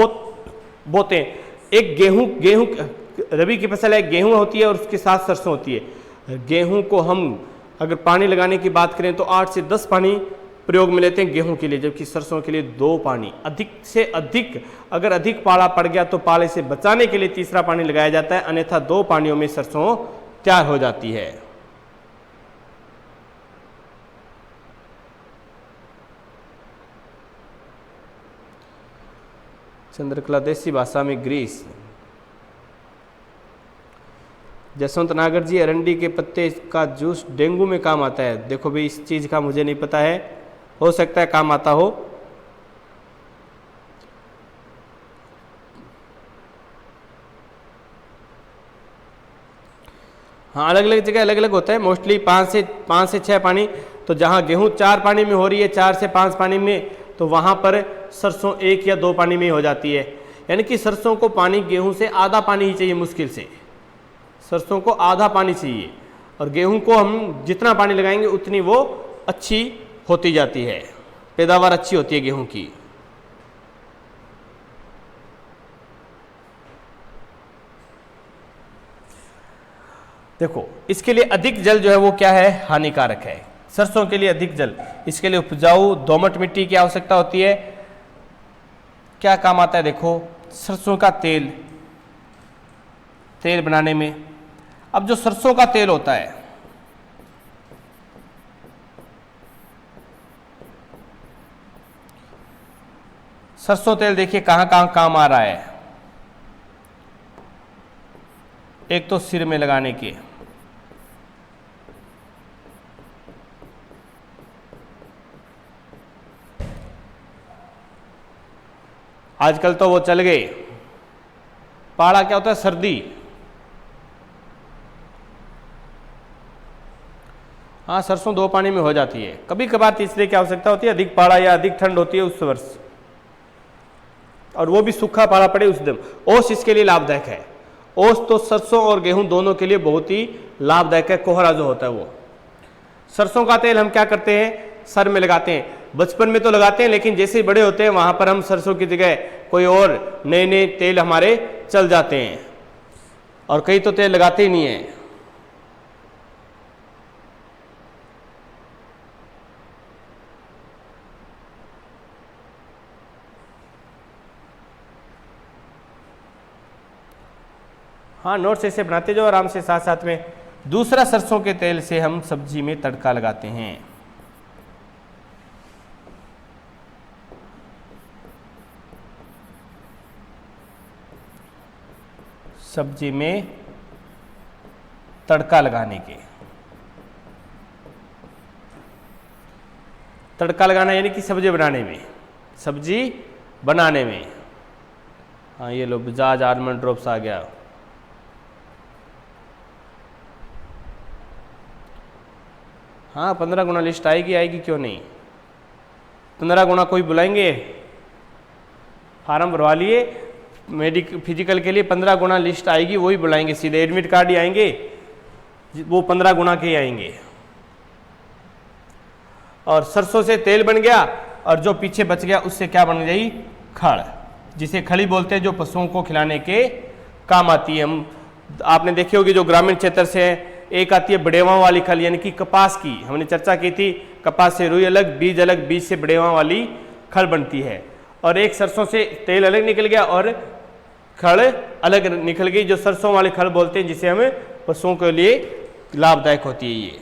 S1: बोते हैं, एक गेहूं रबी की फसल है, गेहूं होती है और उसके साथ सरसों होती है। गेहूं को हम अगर पानी लगाने की बात करें तो 8 से 10 पानी प्रयोग में लेते हैं गेहूं के लिए, जबकि सरसों के लिए 2 पानी। अधिक से अधिक, अगर अधिक पाला पड़ गया तो पाले से बचाने के लिए तीसरा पानी लगाया जाता है, अन्यथा 2 पानियों में सरसों तैयार हो जाती है। चंद्रकला देसी भाषा में ग्रीस। जसवंत नागर जी, अरंडी के पत्ते का जूस डेंगू में काम आता है। देखो भाई, इस चीज़ का मुझे नहीं पता है, हो सकता है काम आता हो। हाँ, अलग अलग जगह अलग अलग होता है, मोस्टली 5 से 6 पानी। तो जहाँ गेहूं 4 पानी में हो रही है, 4 से 5 पानी में, तो वहाँ पर सरसों 1 या 2 पानी में हो जाती है। यानी कि सरसों को पानी गेहूं से आधा पानी ही चाहिए, मुश्किल से सरसों को आधा पानी चाहिए, और गेहूं को हम जितना पानी लगाएंगे उतनी वो अच्छी होती जाती है, पैदावार अच्छी होती है गेहूं की। देखो, इसके लिए अधिक जल जो है वो क्या है, हानिकारक है। सरसों के लिए अधिक जल, इसके लिए उपजाऊ दोमट मिट्टी की आवश्यकता होती है। क्या काम आता है, देखो सरसों का तेल बनाने में। अब जो सरसों का तेल होता है, सरसों तेल देखिए कहां कहां काम आ रहा है। एक तो सिर में लगाने के, आजकल तो वो चल गए। पाड़ा क्या होता है? सर्दी। हाँ, सरसों 2 पानी में हो जाती है, कभी कभार तीसरे की आवश्यकता होती है, अधिक पाड़ा या अधिक ठंड होती है उस वर्ष, और वो भी सूखा पाड़ा पड़े उस दिन। ओस इसके लिए लाभदायक है। ओस तो सरसों और गेहूं दोनों के लिए बहुत ही लाभदायक है। कोहरा जो होता है वो, सरसों का तेल हम क्या करते हैं? सर में लगाते हैं। बचपन में तो लगाते हैं, लेकिन जैसे ही बड़े होते हैं वहां पर हम सरसों की जगह कोई और नए नए तेल हमारे चल जाते हैं, और कई तो तेल लगाते ही नहीं है। हाँ, नोट्स ऐसे बनाते जाओ आराम से साथ साथ में। दूसरा, सरसों के तेल से हम सब्जी में तड़का लगाते हैं। सब्जी में तड़का लगाने के, तड़का लगाना यानी कि सब्जी बनाने में, सब्जी बनाने में। हाँ, ये लो बजाज आलमंड ड्रॉप्स आ गया। हाँ, 15 गुना लिस्ट आएगी, आएगी क्यों नहीं? 15 गुना कोई बुलाएंगे? फार्म भरवा लिए फिजिकल के लिए, 15 गुना लिस्ट आएगी, वही बुलाएंगे, सीधे एडमिट कार्ड ही आएंगे, वो 15 गुना के ही आएंगे। और सरसों से तेल बन गया, और जो पीछे बच गया उससे क्या बन गई? खड़, जिसे खड़ी बोलते हैं, जो पशुओं को खिलाने के काम आती है। हम आपने देखी होगी जो ग्रामीण क्षेत्र से एक आती है बड़ेवा वाली खल, यानी कि कपास की, हमने चर्चा की थी। कपास से रुई अलग, बीज से बड़ेवा वाली खल बनती है। और एक सरसों से तेल अलग निकल गया और खड़ अलग निकल गई, जो सरसों वाली खड़ बोलते हैं, जिसे हमें पशुओं के लिए लाभदायक होती है ये।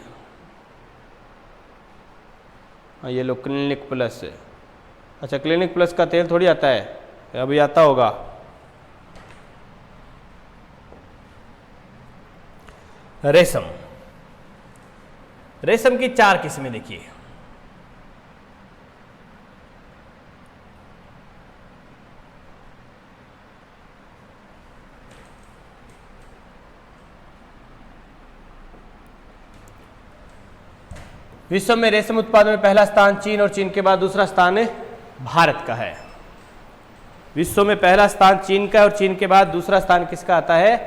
S1: ये लो क्लिनिक प्लस। अच्छा, क्लिनिक प्लस का तेल थोड़ी आता है, अभी आता होगा। रेशम, रेशम की 4 किस्में देखिए। विश्व में रेशम उत्पादन में पहला स्थान चीन, और चीन के बाद दूसरा स्थान भारत का है। विश्व में पहला स्थान चीन का है, और चीन के बाद दूसरा स्थान किसका आता है?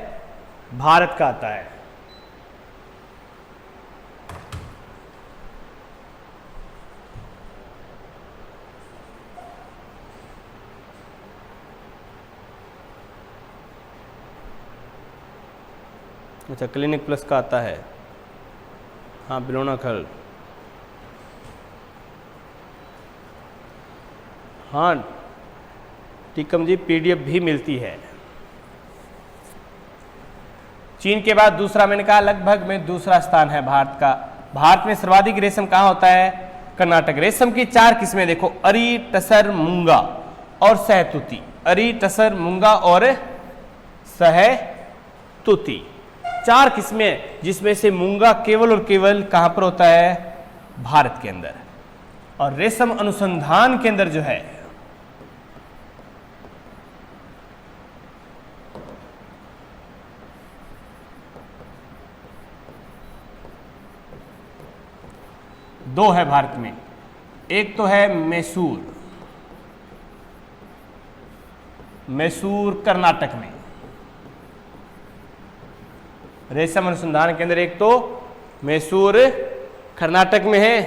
S1: भारत का आता है। अच्छा, क्लिनिक प्लस का आता है। हाँ, बिलोना खल। हाँ टीकम जी, पीडीएफ भी मिलती है। चीन के बाद दूसरा, मैंने कहा लगभग में दूसरा स्थान है भारत का। भारत में सर्वाधिक रेशम कहाँ होता है? कर्नाटक। रेशम की 4 किस्में देखो, अरी, टसर, मूंगा और सहतूती। अरी, टसर, मूंगा और सहतूती, 4 किस्में, जिसमें से मूंगा केवल और केवल कहां पर होता है? भारत के अंदर। और रेशम अनुसंधान केंद्र जो है, दो है भारत में। एक तो है मैसूर, मैसूर कर्नाटक में रेशम अनुसंधान केंद्र, एक तो मैसूर कर्नाटक में है।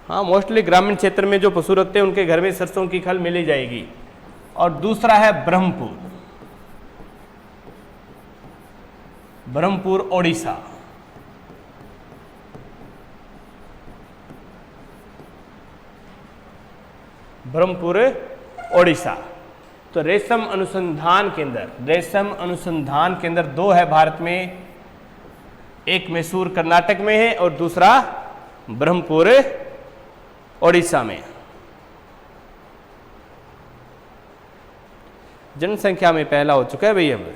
S1: हाँ, मोस्टली ग्रामीण क्षेत्र में जो पशु रखते हैं उनके घर में सरसों की खल मिल जाएगी। और दूसरा है ब्रह्मपुर, ब्रह्मपुर ओडिशा। ब्रह्मपुर ओडिशा। तो रेशम अनुसंधान केंद्र, रेशम अनुसंधान केंद्र 2 है भारत में। एक मैसूर कर्नाटक में है और दूसरा ब्रह्मपुर ओडिशा में। जनसंख्या में पहला हो चुका है भाई। अब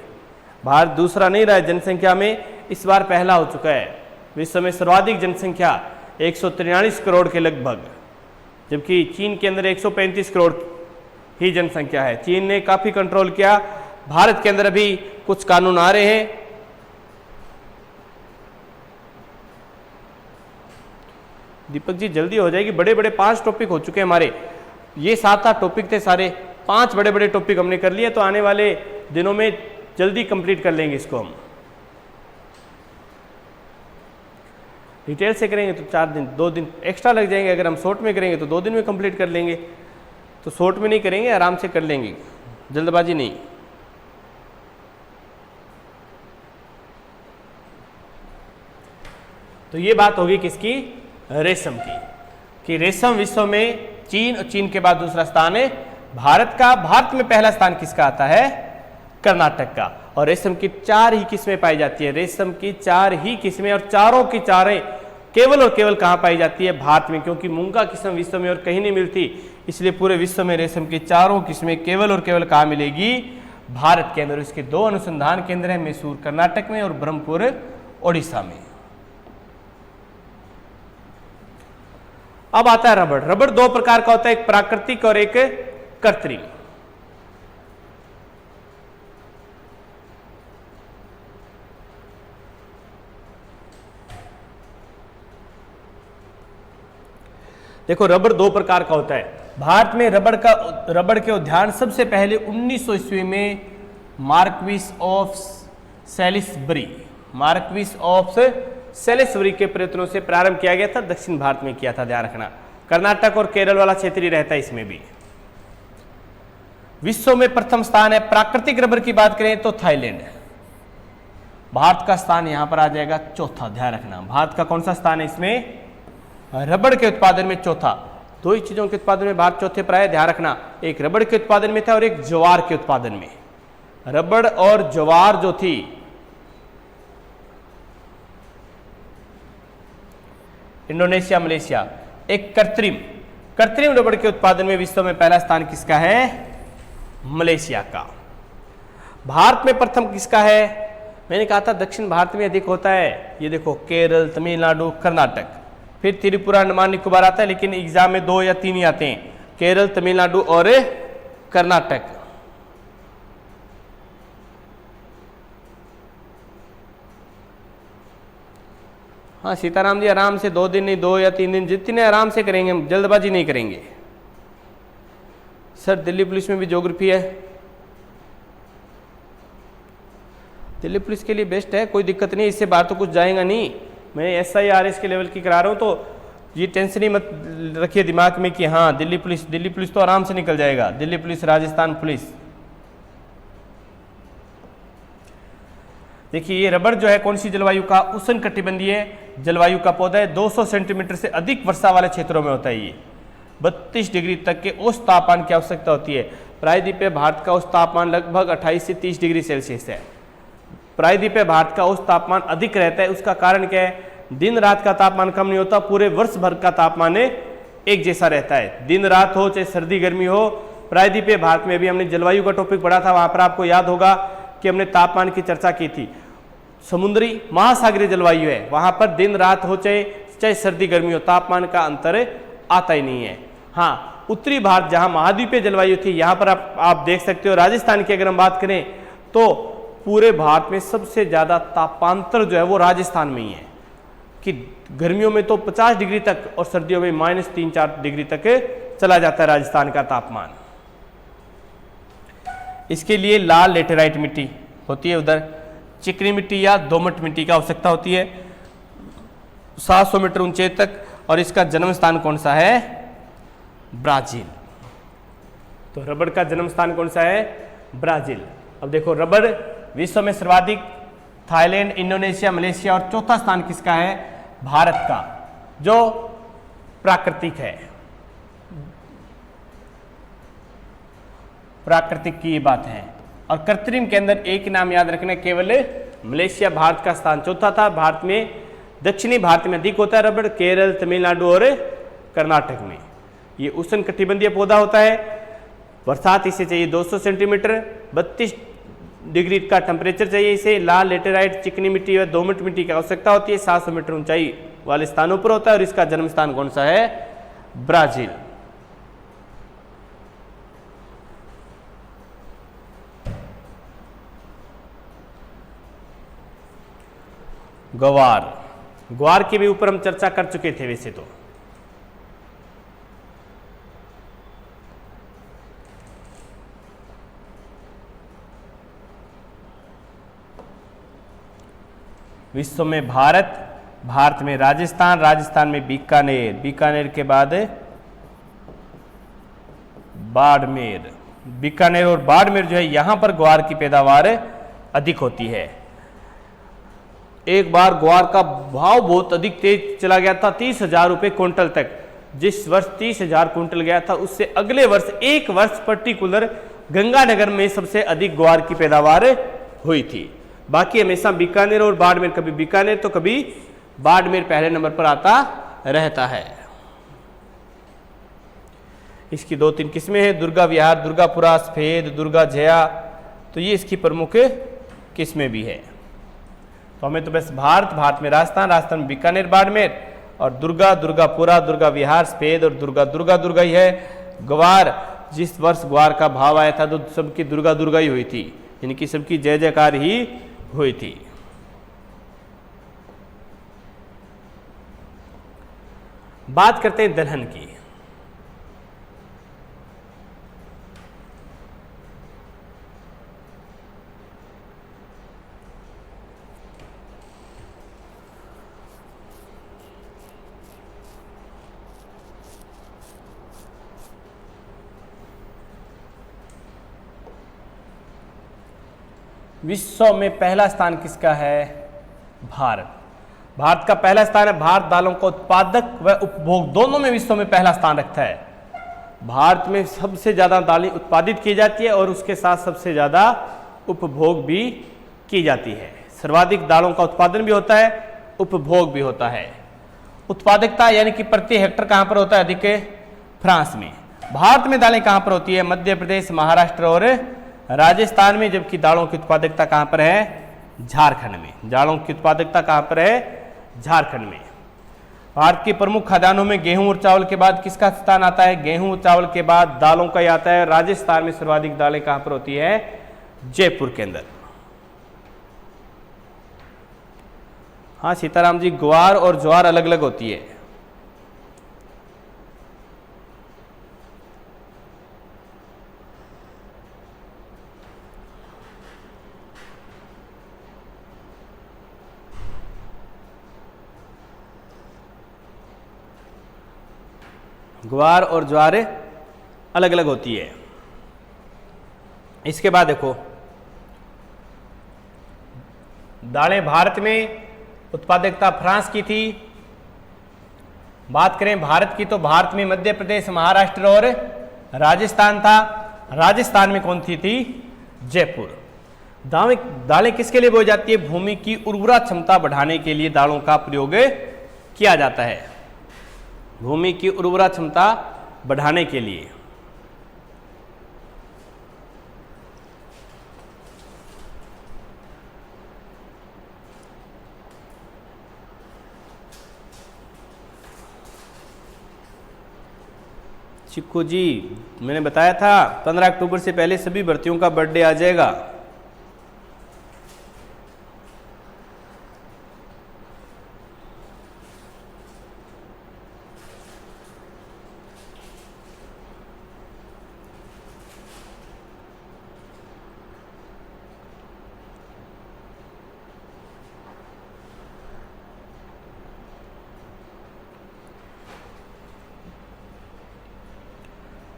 S1: भारत दूसरा नहीं रहा है जनसंख्या में, इस बार पहला हो चुका है। विश्व में सर्वाधिक जनसंख्या 143 करोड़ के लगभग, जबकि चीन के अंदर 135 करोड़ ही जनसंख्या है। चीन ने काफी कंट्रोल किया। भारत के अंदर अभी कुछ कानून आ रहे हैं। दीपक जी जल्दी हो जाएगी, बड़े बड़े 5 टॉपिक हो चुके हैं हमारे। ये 7-8 टॉपिक थे, सारे 5 बड़े बड़े टॉपिक हमने कर लिए, तो आने वाले दिनों में जल्दी कंप्लीट कर लेंगे इसको हम। डिटेल से करेंगे तो 4 दिन 2 दिन एक्स्ट्रा लग जाएंगे, अगर हम शॉर्ट में करेंगे तो 2 दिन में कंप्लीट कर लेंगे। तो शॉर्ट में नहीं करेंगे, आराम से कर लेंगे, जल्दबाजी नहीं। तो ये बात होगी किसकी, रेशम की, कि रेशम विश्व में चीन और चीन के बाद दूसरा स्थान है भारत का। भारत में पहला स्थान किसका आता है, कर्नाटक का। और रेशम की 4 ही किस्में पाई जाती है, रेशम की 4 ही किस्में, और चारों की चारें केवल और केवल कहां पाई जाती है, भारत में, क्योंकि मूंगा किस्म विश्व में और कहीं नहीं मिलती, इसलिए पूरे विश्व में रेशम की चारों किस्में केवल और केवल कहां मिलेगी, भारत के अंदर। इसके 2 अनुसंधान केंद्र हैं, मैसूर कर्नाटक में और ब्रह्मपुर ओडिशा में। अब आता है रबड़। रबड़ 2 प्रकार का होता है, एक प्राकृतिक और एक कृत्रिम। देखो रबड़ 2 प्रकार का होता है। भारत में रबड़ के उद्यान सबसे पहले 1900 ईस्वी में मार्क्विस ऑफ सेलिसबरी के प्रयत्नों से प्रारंभ किया गया था। दक्षिण भारत में किया था, ध्यान रखना। कर्नाटक और केरल वाला क्षेत्र ही रहता है इसमें भी। विश्व में प्रथम स्थान है प्राकृतिक रबर की बात करें तो थाईलैंड। भारत का स्थान यहां पर आ जाएगा चौथा, ध्यान रखना। भारत का कौन सा स्थान है इसमें, रबड़ के उत्पादन में चौथा। 2 ही चीजों के उत्पादन में भारत चौथे पर आया, ध्यान रखना। एक रबड़ के उत्पादन में था और एक ज्वार के उत्पादन में। रबड़ और ज्वार जो थी, इंडोनेशिया, मलेशिया। एक कृत्रिम रबड़ के उत्पादन में विश्व में पहला स्थान किसका है, मलेशिया का। भारत में प्रथम किसका है, मैंने कहा था दक्षिण भारत में अधिक होता है। ये देखो केरल, तमिलनाडु, कर्नाटक, फिर त्रिपुरा, अंडमान निकोबार आता है, लेकिन एग्जाम में 2 या 3 ही आते हैं, केरल, तमिलनाडु और कर्नाटक। हाँ सीताराम जी, आराम से 2 दिन नहीं 2 या 3 दिन, जितने आराम से करेंगे, हम जल्दबाजी नहीं करेंगे। सर दिल्ली पुलिस में भी ज्योग्राफी है, दिल्ली पुलिस के लिए बेस्ट है, कोई दिक्कत नहीं, इससे बाहर तो कुछ जाएगा नहीं। मैं SIRS के लेवल की करा रहा हूँ, तो ये टेंशन ही मत रखिए दिमाग में कि हाँ दिल्ली पुलिस तो आराम से निकल जाएगा। Delhi police, Rajasthan police. देखिए ये रबड़ जो है कौन सी जलवायु का, उष्णकटिबंधीय जलवायु का पौधा है। 200 सेंटीमीटर से अधिक वर्षा वाले क्षेत्रों में होता है ये। 32 डिग्री तक के औसत तापमान की आवश्यकता होती है। प्रायद्वीपीय भारत का औसत तापमान लगभग 28 से 30 डिग्री सेल्सियस है। प्रायद्वीपीय भारत का औसत तापमान अधिक रहता है, उसका कारण क्या है, दिन रात का तापमान कम नहीं होता, पूरे वर्ष भर का तापमान एक जैसा रहता है, दिन रात हो चाहे सर्दी गर्मी हो। प्रायद्वीपीय भारत में भी हमने जलवायु का टॉपिक पढ़ा था, वहां पर आपको याद होगा कि हमने तापमान की चर्चा की थी। समुद्री महासागरीय जलवायु है, वहां पर दिन रात हो चाहे सर्दी गर्मी हो, तापमान का अंतर आता ही नहीं है। हाँ उत्तरी भारत जहां महाद्वीपीय जलवायु थी, यहाँ पर आप देख सकते हो। राजस्थान की अगर हम बात करें तो पूरे भारत में सबसे ज्यादा तापांतर जो है वो राजस्थान में ही है, कि गर्मियों में तो 50 डिग्री तक और सर्दियों में -3-4 डिग्री तक चला जाता है राजस्थान का तापमान। इसके लिए लाल लेटेराइट मिट्टी होती है, उधर चिकनी मिट्टी या दोमट मिट्टी की आवश्यकता होती है 700 मीटर ऊंचाई तक। और इसका जन्म स्थान कौन सा है, ब्राजील। तो रबड़ का जन्म स्थान कौन सा है, ब्राजील। अब देखो रबड़ विश्व में सर्वाधिक थाईलैंड, इंडोनेशिया, मलेशिया, और चौथा स्थान किसका है, भारत का, जो प्राकृतिक है। प्राकृतिक की ये बात है। और कृत्रिम के अंदर एक नाम याद रखना, केवल मलेशिया। भारत का स्थान चौथा था। भारत में दक्षिणी भारत में अधिक होता है रबड़, केरल, तमिलनाडु और कर्नाटक में। ये उष्णकटिबंधीय पौधा होता है, बरसात इसे चाहिए 200 सेंटीमीटर, 32 डिग्री का टेम्परेचर चाहिए इसे। लाल लेटेराइट चिकनी मिट्टी व दोमट मिट्टी की आवश्यकता होती है। 700 मीटर ऊंचाई वाले स्थानों पर होता है और इसका जन्म स्थान कौन सा है? ब्राजील। ग्वार, ग्वार के भी ऊपर हम चर्चा कर चुके थे वैसे तो। विश्व में भारत, भारत में राजस्थान, राजस्थान में बीकानेर, बीकानेर के बाद बाड़मेर। बीकानेर और बाड़मेर जो है यहां पर ग्वार की पैदावार अधिक होती है। एक बार ग्वार का भाव बहुत अधिक तेज चला गया था, 30,000 रुपये क्विंटल तक। जिस वर्ष 30,000 क्विंटल गया था उससे अगले वर्ष एक वर्ष पर्टिकुलर गंगानगर में सबसे अधिक ग्वार की पैदावार हुई थी। बाकी हमेशा बीकानेर और बाड़मेर, कभी बीकानेर तो कभी बाड़मेर पहले नंबर पर आता रहता है। इसकी 2-3 किस्में हैं, दुर्गा विहार, दुर्गापुरा, सफेद, दुर्गा जया, तो ये इसकी प्रमुख किस्में भी है। तो हमें तो बस भारत, भारत में राजस्थान, राजस्थान में बीकानेर, बाड़मेर, और दुर्गा, दुर्गापुरा, दुर्गा विहार, सफेद और दुर्गा, दुर्गा दुर्गा ही है। ग्वार, जिस वर्ष ग्वार का भाव आया था तो सबकी दुर्गा दुर्गा ही हुई थी, यानी कि सबकी जय जयकार ही हुई थी। बात करते हैं दलहन की। विश्व में पहला स्थान किसका है? भारत। भारत का पहला स्थान है। भारत दालों का उत्पादक व उपभोग दोनों में विश्व में पहला स्थान रखता है। भारत में सबसे ज़्यादा दालें उत्पादित की जाती है और उसके साथ सबसे ज़्यादा उपभोग भी की जाती है। सर्वाधिक दालों का उत्पादन भी होता है, उपभोग भी होता है। उत्पादकता यानी कि प्रति हेक्टर कहाँ पर होता है अधिक? फ्रांस में। भारत में दालें कहाँ पर होती है? मध्य प्रदेश, महाराष्ट्र और राजस्थान में। जबकि दालों की उत्पादकता कहाँ पर है? झारखंड में। दालों की उत्पादकता कहाँ पर है? झारखंड में। भारत के प्रमुख खाद्यान्नों में गेहूं और चावल के बाद किसका स्थान आता है? गेहूं और चावल के बाद दालों का ही आता है। राजस्थान में सर्वाधिक दालें कहाँ पर होती है? जयपुर के अंदर। हाँ सीताराम जी, ग्वार और ज्वार अलग अलग होती है। ग्वार और ज्वार अलग अलग होती है। इसके बाद देखो, दालें भारत में उत्पादकता फ्रांस की थी। बात करें भारत की तो भारत में मध्य प्रदेश, महाराष्ट्र और राजस्थान था। राजस्थान में कौन थी? जयपुर। दालें किसके लिए बोई जाती है? भूमि की उर्वरा क्षमता बढ़ाने के लिए दालों का प्रयोग किया जाता है। भूमि की उर्वरा क्षमता बढ़ाने के लिए। चिक्कू जी, मैंने बताया था 15 अक्टूबर से पहले सभी भर्तियों का बर्थडे आ जाएगा।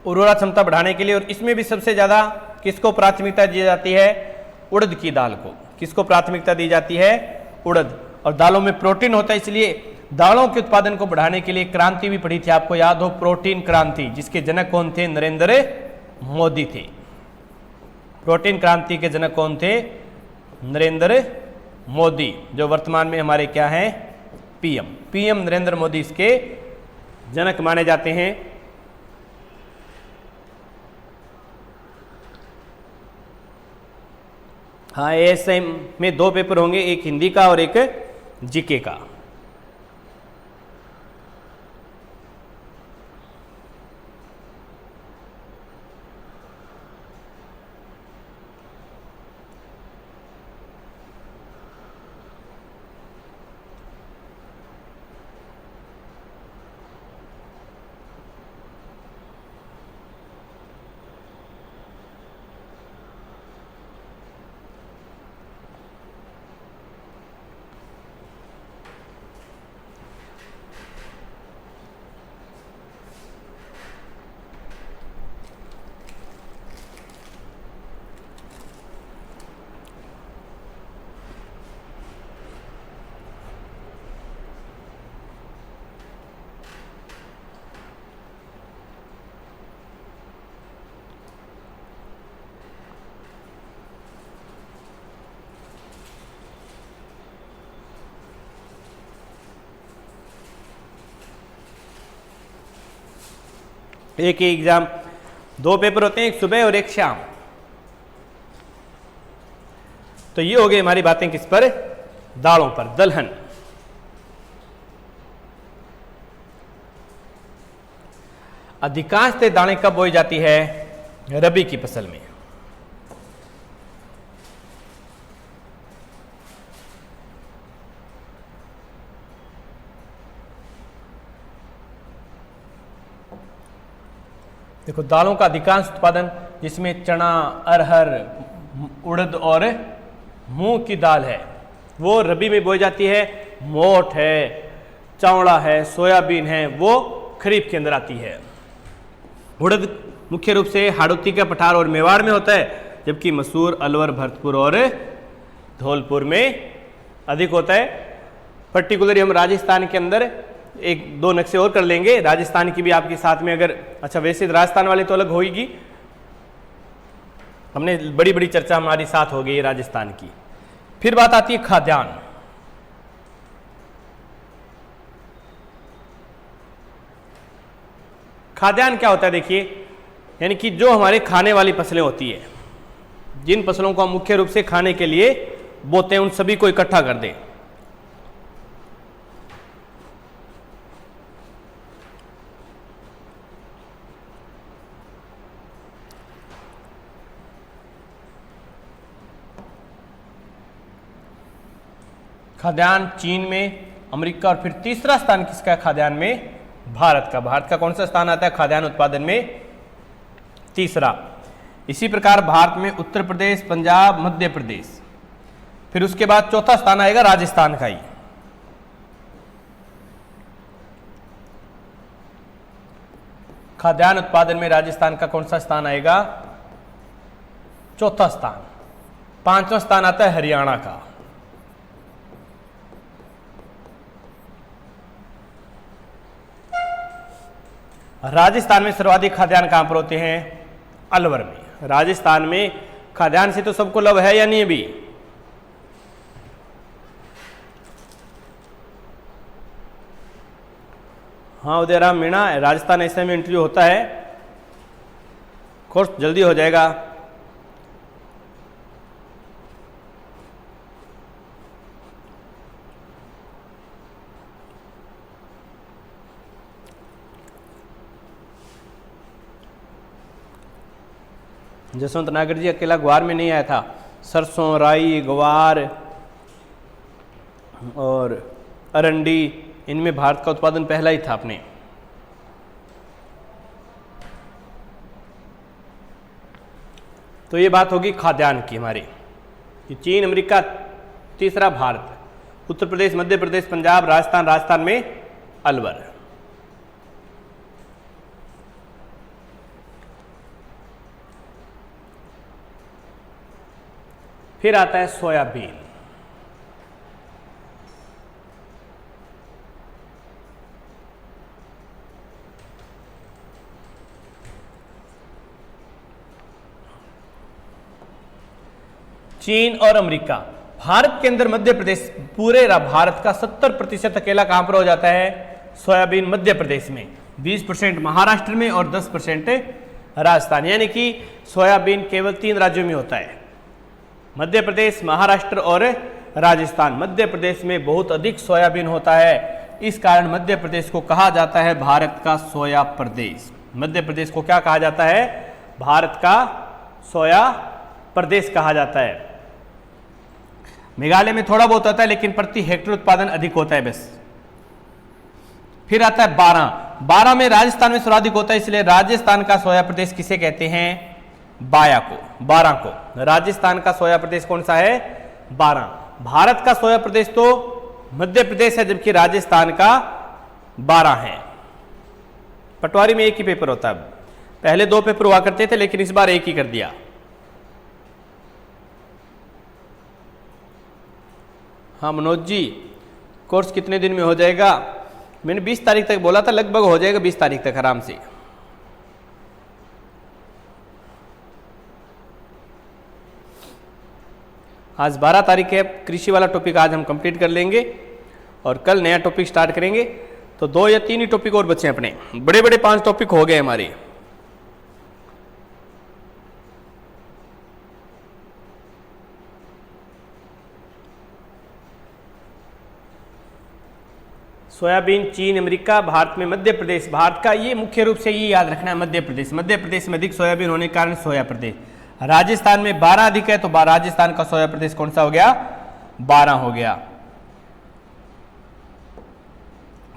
S1: उर्वरा क्षमता बढ़ाने के लिए, और इसमें भी सबसे ज़्यादा किसको प्राथमिकता दी जाती है? उड़द की दाल को। किसको प्राथमिकता दी जाती है? उड़द। और दालों में प्रोटीन होता है, इसलिए दालों के उत्पादन को बढ़ाने के लिए क्रांति भी पड़ी थी, आपको याद हो, प्रोटीन क्रांति, जिसके जनक कौन थे? नरेंद्र मोदी थे। प्रोटीन क्रांति के जनक कौन थे? नरेंद्र मोदी, जो वर्तमान में हमारे क्या हैं? पीएम नरेंद्र मोदी इसके जनक माने जाते हैं। हाँ, एएसआई में 2 पेपर होंगे, एक हिंदी का और एक जीके का। एक ही एग्जाम, 2 पेपर होते हैं, एक सुबह और एक शाम। तो ये हो गई हमारी बातें किस पर? दालों पर, दलहन। अधिकांशतः दालें कब बोई जाती है? रबी की फसल में। देखो, दालों का अधिकांश उत्पादन जिसमें चना, अरहर, उड़द और मूंग की दाल है वो रबी में बोई जाती है। मोठ है, चावड़ा है, सोयाबीन है, वो खरीफ के अंदर आती है। उड़द मुख्य रूप से हाड़ौती का पठार और मेवाड़ में होता है, जबकि मसूर, अलवर, भरतपुर और धौलपुर में अधिक होता है। पर्टिकुलरली हम राजस्थान के अंदर 1-2 नक्शे और कर लेंगे, राजस्थान की भी आपके साथ में। अगर अच्छा, वैसे राजस्थान वाली तो अलग होगी, हमने बड़ी बड़ी चर्चा हमारी साथ हो गई राजस्थान की। फिर बात आती है खाद्यान्न। खाद्यान्न क्या होता है? देखिए, यानी कि जो हमारे खाने वाली फसलें होती है, जिन फसलों को हम मुख्य रूप से खाने के लिए बोते हैं, उन सभी को इकट्ठा कर दें। खाद्यान्न चीन में, अमेरिका, और फिर तीसरा स्थान किसका है खाद्यान्न में? भारत का। भारत का कौन सा स्थान आता है खाद्यान्न उत्पादन में? तीसरा। इसी प्रकार भारत में उत्तर प्रदेश, पंजाब, मध्य प्रदेश, फिर उसके बाद चौथा स्थान आएगा राजस्थान का ही। खाद्यान्न उत्पादन में राजस्थान का कौन सा स्थान आएगा? चौथा स्थान। पांचवा स्थान आता है हरियाणा का। राजस्थान में सर्वाधिक खाद्यान्न कहां पर होते हैं? अलवर में। राजस्थान में खाद्यान्न से तो सबको लव है या नहीं? अभी हाँ, उदयराम मीणा, राजस्थान ऐसे में इंटरव्यू होता है, कोर्स जल्दी हो जाएगा। जसवंत नागर जी अकेला ग्वार में नहीं आया था, सरसों, राई, ग्वार और अरंडी, इनमें भारत का उत्पादन पहला ही था अपने। तो ये बात होगी खाद्यान्न की हमारी, कि चीन, अमेरिका, तीसरा भारत, उत्तर प्रदेश, मध्य प्रदेश, पंजाब, राजस्थान, राजस्थान में अलवर। फिर आता है सोयाबीन। चीन और अमेरिका। भारत के अंदर मध्य प्रदेश, पूरे भारत का 70% अकेला कहां पर हो जाता है? सोयाबीन मध्य प्रदेश में, 20% महाराष्ट्र में और 10% राजस्थान। यानी कि सोयाबीन केवल 3 राज्यों में होता है। मध्य प्रदेश, महाराष्ट्र और राजस्थान। मध्य प्रदेश में बहुत अधिक सोयाबीन होता है, इस कारण मध्य प्रदेश को कहा जाता है भारत का सोया प्रदेश। मध्य प्रदेश को क्या कहा जाता है? भारत का सोया प्रदेश कहा जाता है। मेघालय में थोड़ा बहुत होता है, लेकिन प्रति हेक्टेयर उत्पादन अधिक होता है बस। फिर आता है 12 में राजस्थान में सर्वाधिक होता है, इसलिए राजस्थान का सोया प्रदेश किसे कहते हैं? 12 को। राजस्थान का सोया प्रदेश कौन सा है? 12। भारत का सोया प्रदेश तो मध्य प्रदेश है, जबकि राजस्थान का 12 है। पटवारी में एक ही पेपर होता है, पहले 2 पेपर हुआ करते थे, लेकिन इस बार एक ही कर दिया। हाँ मनोज जी, कोर्स कितने दिन में हो जाएगा? मैंने 20 तारीख तक बोला था, लगभग हो जाएगा 20 तारीख तक आराम से। आज 12 तारीख है, कृषि वाला टॉपिक आज हम कंप्लीट कर लेंगे और कल नया टॉपिक स्टार्ट करेंगे। तो 2 या 3 ही टॉपिक और बचे हैं अपने, बड़े बड़े 5 टॉपिक हो गए हमारे। सोयाबीन चीन, अमेरिका, भारत में मध्य प्रदेश। भारत का ये मुख्य रूप से ये याद रखना है, मध्य प्रदेश। मध्य प्रदेश में अधिक सोयाबीन होने के कारण सोया प्रदेश। राजस्थान में 12 अधिक है, तो राजस्थान का सोया प्रदेश कौन सा हो गया? 12 हो गया।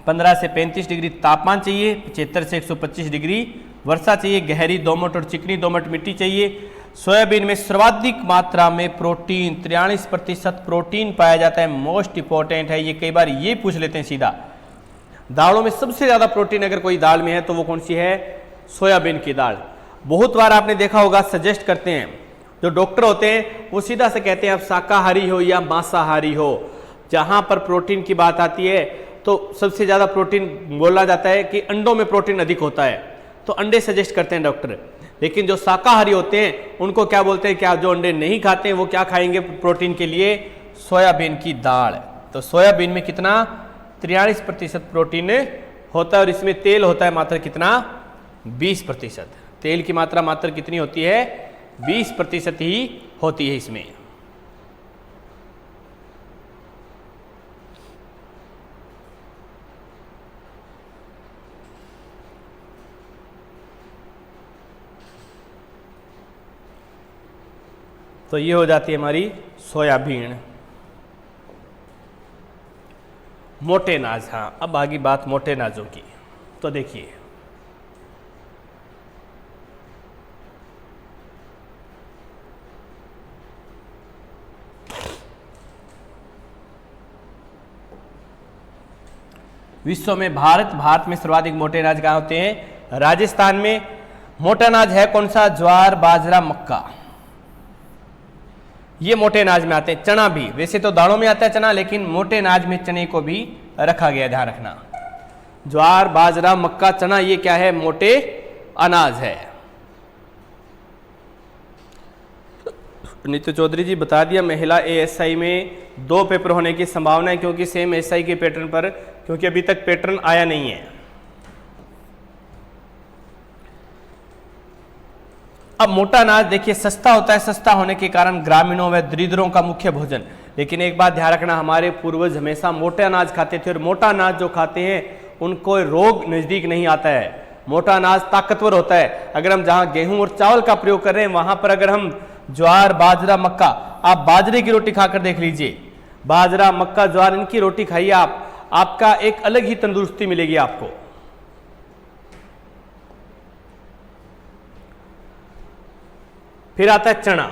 S1: 15 से 35 डिग्री तापमान चाहिए, 75 से 125 डिग्री वर्षा चाहिए, गहरी दोमट और चिकनी दोमट मिट्टी चाहिए। सोयाबीन में सर्वाधिक मात्रा में प्रोटीन, 43% प्रोटीन पाया जाता है। मोस्ट इंपॉर्टेंट है ये, कई बार ये पूछ लेते हैं सीधा। दालों में सबसे ज्यादा प्रोटीन अगर कोई दाल में है तो वो कौन सी है? सोयाबीन की दाल। बहुत बार आपने देखा होगा, सजेस्ट करते हैं जो डॉक्टर होते हैं, वो सीधा से कहते हैं आप शाकाहारी हो या मांसाहारी हो। जहां पर प्रोटीन की बात आती है तो सबसे ज्यादा प्रोटीन बोला जाता है कि अंडों में प्रोटीन अधिक होता है, तो अंडे सजेस्ट करते हैं डॉक्टर। लेकिन जो शाकाहारी होते हैं उनको क्या बोलते हैं? क्या जो अंडे नहीं खाते हैं वो क्या खाएंगे प्रोटीन के लिए? सोयाबीन की दाल। तो सोयाबीन में कितना? 43% प्रोटीन होता है, और इसमें तेल होता है मात्र कितना? 20%। तेल की मात्रा मात्र कितनी होती है? 20% ही होती है इसमें। तो ये हो जाती है हमारी सोयाबीन। मोटे अनाज। हाँ, अब आगे बात मोटे अनाजों की। तो देखिए, विश्व में भारत में सर्वाधिक मोटे अनाज कहाँ होते हैं? राजस्थान में। मोटा अनाज है कौन सा? ज्वार, बाजरा, मक्का, ये मोटे अनाज में आते हैं। चना भी, वैसे तो दालों में आता है चना, लेकिन मोटे अनाज में चने को भी रखा गया, ध्यान रखना। ज्वार, बाजरा, मक्का, चना, ये क्या है? मोटे अनाज है। नित्य चौधरी जी बता दिया, महिला एएसआई में 2 पेपर होने की संभावना है, क्योंकि सेम एसआई के पैटर्न पर, क्योंकि अभी तक पैटर्न आया नहीं है। अब मोटा अनाज देखिए सस्ता होता है, सस्ता होने के कारण ग्रामीणों व दरिद्रों का मुख्य भोजन। लेकिन एक बात ध्यान रखना, हमारे पूर्वज हमेशा मोटे अनाज खाते थे, और मोटा अनाज जो खाते हैं उनको रोग नजदीक नहीं आता है। मोटा अनाज ताकतवर होता है। अगर हम जहां गेहूं और चावल का प्रयोग कर रहे हैं, वहां पर अगर हम ज्वार, बाजरा, मक्का, आप बाजरे की रोटी खाकर देख लीजिए, बाजरा, मक्का, ज्वार, इनकी रोटी खाइए आप, आपका एक अलग ही तंदुरुस्ती मिलेगी आपको। फिर आता है चना।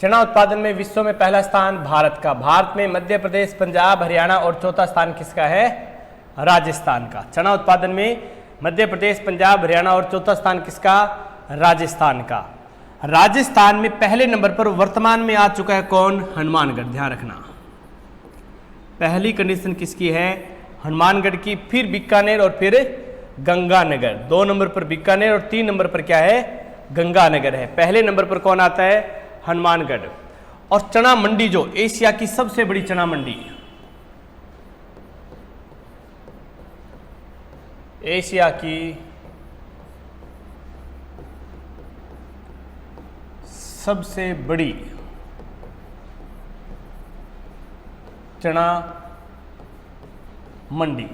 S1: चना उत्पादन में विश्व में पहला स्थान भारत का। भारत में मध्य प्रदेश, पंजाब, हरियाणा और चौथा स्थान किसका है? राजस्थान का। चना उत्पादन में मध्य प्रदेश, पंजाब, हरियाणा और चौथा स्थान किसका? राजस्थान का। राजस्थान में पहले नंबर पर वर्तमान में आ चुका है कौन? हनुमानगढ़। ध्यान रखना, पहली कंडीशन किसकी है? हनुमानगढ़ की, फिर बीकानेर और फिर गंगानगर। 2 नंबर पर बीकानेर और 3 नंबर पर क्या है, गंगानगर है। पहले नंबर पर कौन आता है, हनुमानगढ़। और चना मंडी जो एशिया की सबसे बड़ी चना मंडी, एशिया की सबसे बड़ी चना मंडी,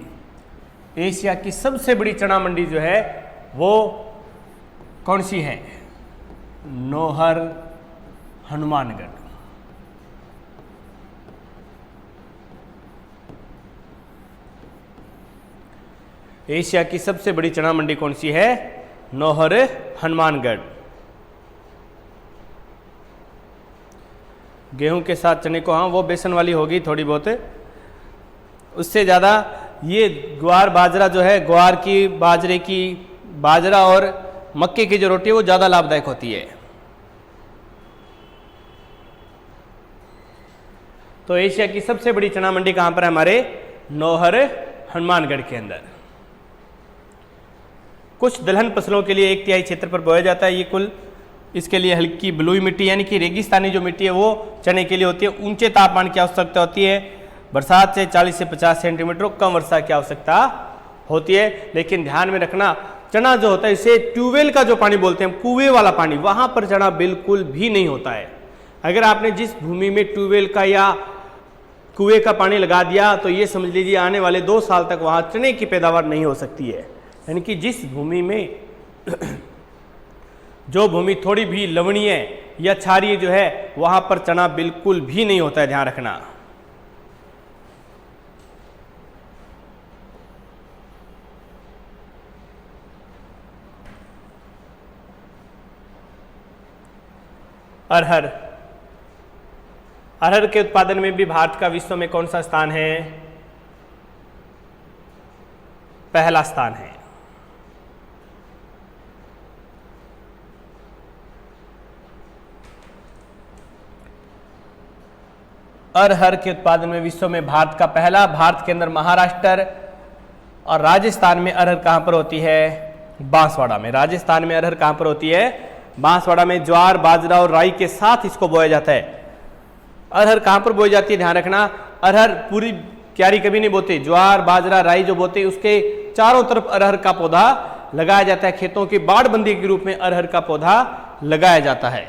S1: एशिया की सबसे बड़ी चना मंडी जो है वो कौन सी है, नौहर हनुमानगढ़। एशिया की सबसे बड़ी चना मंडी कौन सी है, नौहर हनुमानगढ़। गेहूं के साथ चने को, हाँ वो बेसन वाली होगी थोड़ी बहुत, उससे ज़्यादा ये ग्वार बाजरा जो है, ग्वार की, बाजरे की, बाजरा और मक्के की जो रोटी है वो ज़्यादा लाभदायक होती है। तो एशिया की सबसे बड़ी चना मंडी कहाँ पर है, हमारे नौहर हनुमानगढ़ के अंदर। कुछ दलहन फसलों के लिए 1/3 क्षेत्र पर बोया जाता है। ये कुल इसके लिए हल्की बलुई मिट्टी यानी कि रेगिस्तानी जो मिट्टी है वो चने के लिए होती है। ऊंचे तापमान की आवश्यकता होती है। बरसात से 40 से 50 सेंटीमीटर कम वर्षा की आवश्यकता होती है। लेकिन ध्यान में रखना, चना जो होता है इसे ट्यूबवेल का जो पानी बोलते हैं, कुएं वाला पानी, वहां पर चना बिल्कुल भी नहीं होता है। अगर आपने जिस भूमि में ट्यूबवेल का या कुएं का पानी लगा दिया तो ये समझ लीजिए आने वाले 2 साल तक वहां चने की पैदावार नहीं हो सकती है। यानी कि जिस भूमि में जो भूमि थोड़ी भी लवणीय या क्षारीय जो है वहां पर चना बिल्कुल भी नहीं होता है, ध्यान रखना। अरहर, अरहर के उत्पादन में भी भारत का विश्व में कौन सा स्थान है, पहला स्थान है। अरहर के उत्पादन में विश्व में भारत का पहला, भारत के अंदर महाराष्ट्र और राजस्थान में अरहर कहां पर होती है, बांसवाड़ा में। राजस्थान में अरहर कहां पर होती है, बांसवाड़ा में। ज्वार, बाजरा और राई के साथ इसको बोया जाता है। अरहर कहां पर बोई जाती है, ध्यान रखना, अरहर पूरी क्यारी कभी नहीं बोते। ज्वार, बाजरा, राई जो बोते उसके चारों तरफ अरहर का पौधा लगाया जाता है। खेतों की बाड़बंदी के रूप में अरहर का पौधा लगाया जाता है।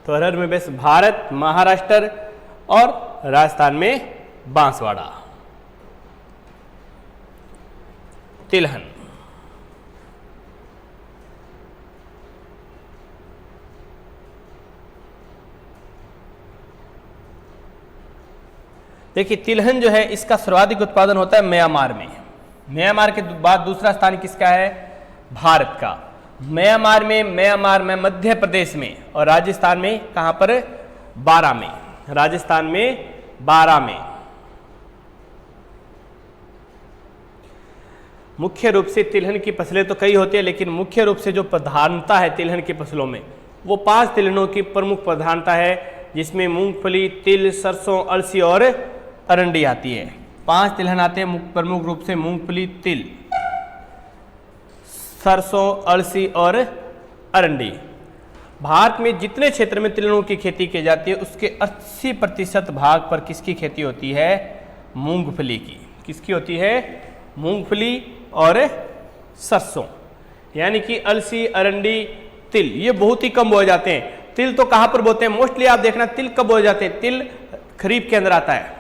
S1: तो अरहर में बस भारत, महाराष्ट्र और राजस्थान में बांसवाड़ा। तिलहन, देखिए तिलहन जो है इसका सर्वाधिक उत्पादन होता है म्यांमार में। म्यांमार के बाद दूसरा स्थान किसका है, भारत का। म्यांमार में, मध्य प्रदेश में और राजस्थान में कहां पर, बारां में। राजस्थान में बारां में। मुख्य रूप से तिलहन की फसलें तो कई होती है, लेकिन मुख्य रूप से जो प्रधानता है तिलहन की फसलों में वो 5 तिलहनों की प्रमुख प्रधानता है, जिसमें मूंगफली, तिल, सरसों, अलसी और अरंडी आती है। 5 तिलहन आते हैं प्रमुख रूप से, मूंगफली, तिल, सरसों, अलसी और अरंडी। भारत में जितने क्षेत्र में तिलहनों की खेती की जाती है उसके 80% भाग पर किसकी खेती होती है, मूंगफली की। किसकी होती है, मूंगफली और सरसों। यानी कि अलसी, अरंडी, तिल ये बहुत ही कम बोए जाते हैं। तिल तो कहां पर बोते हैं, मोस्टली आप देखना तिल कब बोए जाते हैं, तिल खरीफ के अंदर आता है,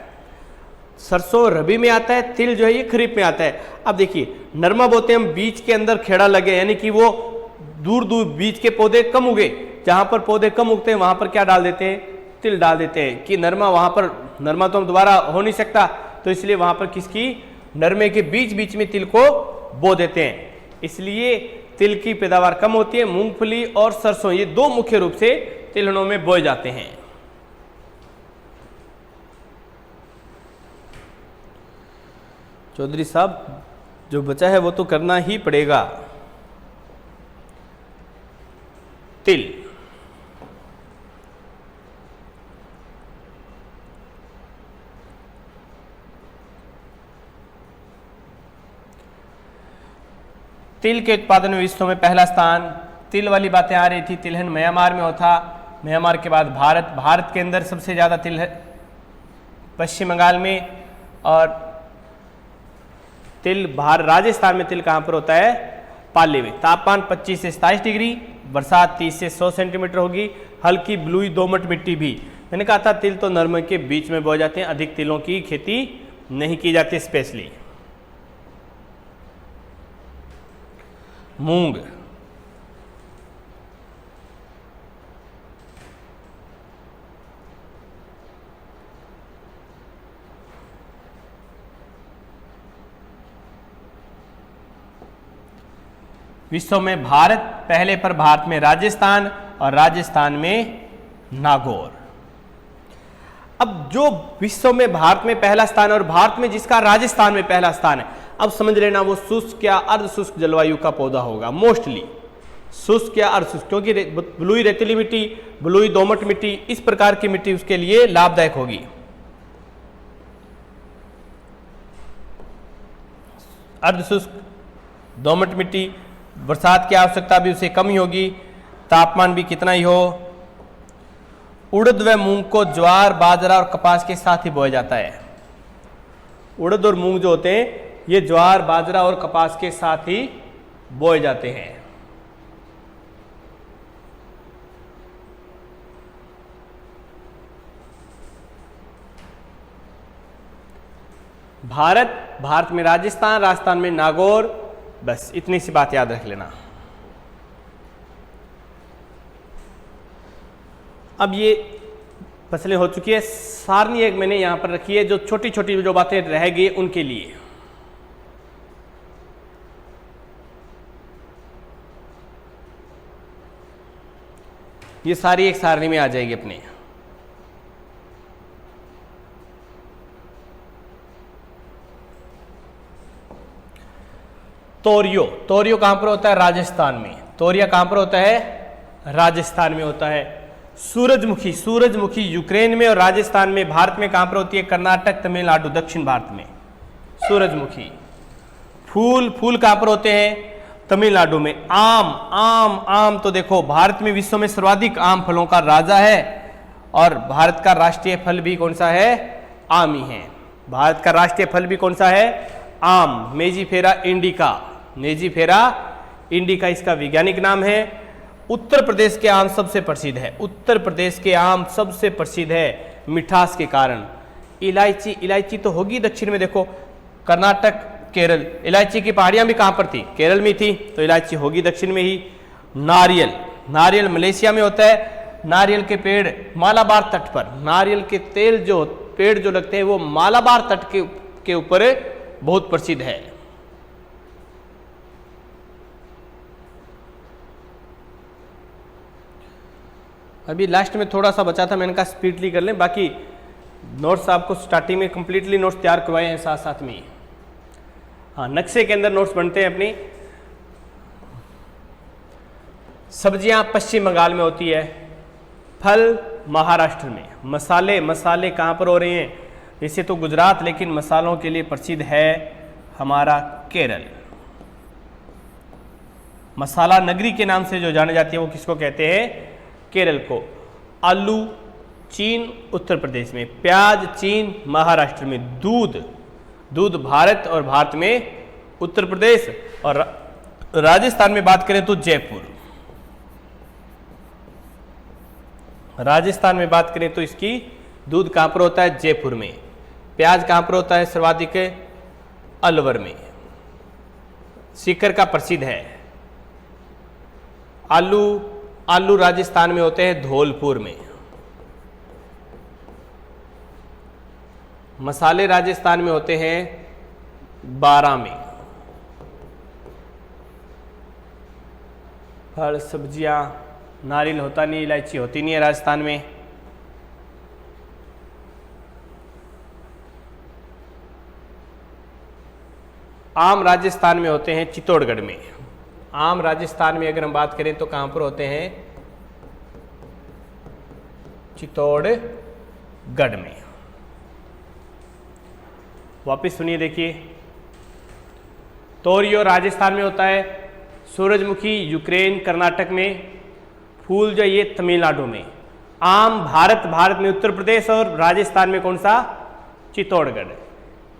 S1: सरसों रबी में आता है, तिल जो है ये खरीफ में आता है। अब देखिए नरमा बोते हम बीज के अंदर खेड़ा लगे, यानी कि वो दूर दूर बीज के पौधे कम उगे, जहां पर पौधे कम उगते हैं वहां पर क्या डाल देते हैं, तिल डाल देते हैं कि नरमा, वहां पर नरमा तो दोबारा हो नहीं सकता, तो इसलिए वहां पर किसकी, नरमे के बीच बीच में तिल को बो देते हैं। इसलिए तिल की पैदावार कम होती है। मूंगफली और सरसों ये 2 मुख्य रूप से तिलहनों में बोए जाते हैं। चौधरी साहब जो बचा है वो तो करना ही पड़ेगा। तिल, तिल के उत्पादन में विश्व में पहला स्थान, तिल वाली बातें आ रही थी। तिलहन म्यांमार में होता, म्यांमार के बाद भारत के अंदर सबसे ज़्यादा तिल है पश्चिम बंगाल में, और तिल राजस्थान में तिल कहाँ पर होता है, पाली में। तापमान 25 से 27 डिग्री, बरसात 30 से 100 सेंटीमीटर होगी, हल्की ब्लूई दोमट मिट्टी भी। मैंने कहा था तिल तो नर्मदे के बीच में बोए जाते हैं, अधिक तिलों की खेती नहीं की जाती। स्पेशली मूंग, विश्व में भारत पहले पर, भारत में राजस्थान और राजस्थान में नागौर। अब जो विश्व में भारत में पहला स्थान और भारत में जिसका राजस्थान में पहला स्थान है, अब समझ लेना वो शुष्क या अर्ध शुष्क जलवायु का पौधा होगा, मोस्टली शुष्क या अर्ध शुष्क, क्योंकि बलुई रेतीली मिट्टी, बलुई दोमट मिट्टी, इस प्रकार की मिट्टी उसके लिए लाभदायक होगी। अर्ध शुष्क दोमट मिट्टी, बरसात की आवश्यकता भी उसे कम ही होगी, तापमान भी कितना ही हो। उड़द व मूंग को ज्वार, बाजरा और कपास के साथ ही बोया जाता है। उड़द और मूंग जो होते हैं ये ज्वार, बाजरा और कपास के साथ ही बोए जाते हैं। भारत में राजस्थान, राजस्थान में नागौर, बस इतनी सी बात याद रख लेना। अब ये फसलें हो चुकी है, सारणी एक मैंने यहां पर रखी है, जो छोटी छोटी जो बातें रह गई उनके लिए। ये सारी एक सारणी में आ जाएगी अपने। तोरियो कहां पर होता है, राजस्थान में। तोरिया कहां पर होता है, राजस्थान में होता है। सूरजमुखी यूक्रेन में और राजस्थान में। भारत में कहां पर होती है, कर्नाटक, तमिलनाडु, दक्षिण भारत में सूरजमुखी। फूल कहां पर होते हैं, तमिलनाडु में। आम तो देखो भारत में विश्व में सर्वाधिक आम फलों का राजा है, और भारत का राष्ट्रीय फल भी कौन सा है, आम ही है। भारत का राष्ट्रीय फल भी कौन सा है, आम। मेजीफेरा इंडिका इसका वैज्ञानिक नाम है। उत्तर प्रदेश के आम सबसे प्रसिद्ध है, उत्तर प्रदेश के आम सबसे प्रसिद्ध है मिठास के कारण। इलायची तो होगी दक्षिण में, देखो कर्नाटक, केरल। इलायची की पहाड़ियां भी कहां पर थी, केरल में थी, तो इलायची होगी दक्षिण में ही। नारियल मलेशिया में होता है। नारियल के पेड़ मालाबार तट पर, नारियल के तेल जो पेड़ जो लगते हैं वो मालाबार तट के ऊपर बहुत प्रसिद्ध है। अभी लास्ट में थोड़ा सा बचा था, मैंने कहा स्पीडली कर लें, बाकी नोट्स आपको स्टार्टिंग में कंप्लीटली नोट्स तैयार करवाए हैं साथ साथ में। हाँ, नक्शे के अंदर नोट्स बनते हैं अपनी। सब्जियां पश्चिम बंगाल में होती है, फल महाराष्ट्र में, मसाले कहाँ पर हो रहे हैं, वैसे तो गुजरात, लेकिन मसालों के लिए प्रसिद्ध है हमारा केरल। मसाला नगरी के नाम से जो जाने जाती है वो किसको कहते हैं, केरल को। आलू चीन उत्तर प्रदेश में, प्याज चीन महाराष्ट्र में, दूध भारत और भारत में उत्तर प्रदेश, और राजस्थान में बात करें तो जयपुर। राजस्थान में बात करें तो इसकी दूध कहां पर होता है, जयपुर में। प्याज कहां पर होता है सर्वाधिक, अलवर में। सीकर का प्रसिद्ध है। आलू राजस्थान में होते हैं धौलपुर में। मसाले राजस्थान में होते हैं बारां में। फल सब्जियां, नारियल होता नहीं, इलायची होती नहीं है राजस्थान में। आम राजस्थान में होते हैं चित्तौड़गढ़ में। आम राजस्थान में अगर हम बात करें तो कहां पर होते हैं, चित्तौड़गढ़ में। वापिस सुनिए, देखिए, तोरियो राजस्थान में होता है, सूरजमुखी यूक्रेन कर्नाटक में, फूल जो ये तमिलनाडु में, आम भारत में उत्तर प्रदेश और राजस्थान में कौन सा, चित्तौड़गढ़,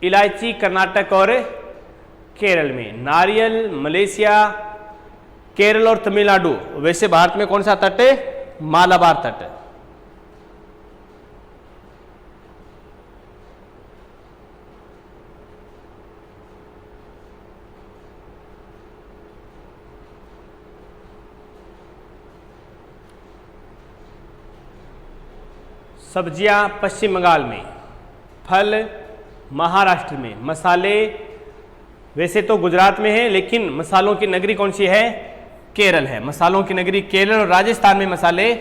S1: इलायची कर्नाटक और केरल में, नारियल मलेशिया, केरल और तमिलनाडु। वैसे भारत में कौन सा तट है, मालाबार तट। सब्जियां पश्चिम बंगाल में, फल महाराष्ट्र में, मसाले वैसे तो गुजरात में है लेकिन मसालों की नगरी कौन सी है, केरल है। मसालों की नगरी केरल और राजस्थान में मसाले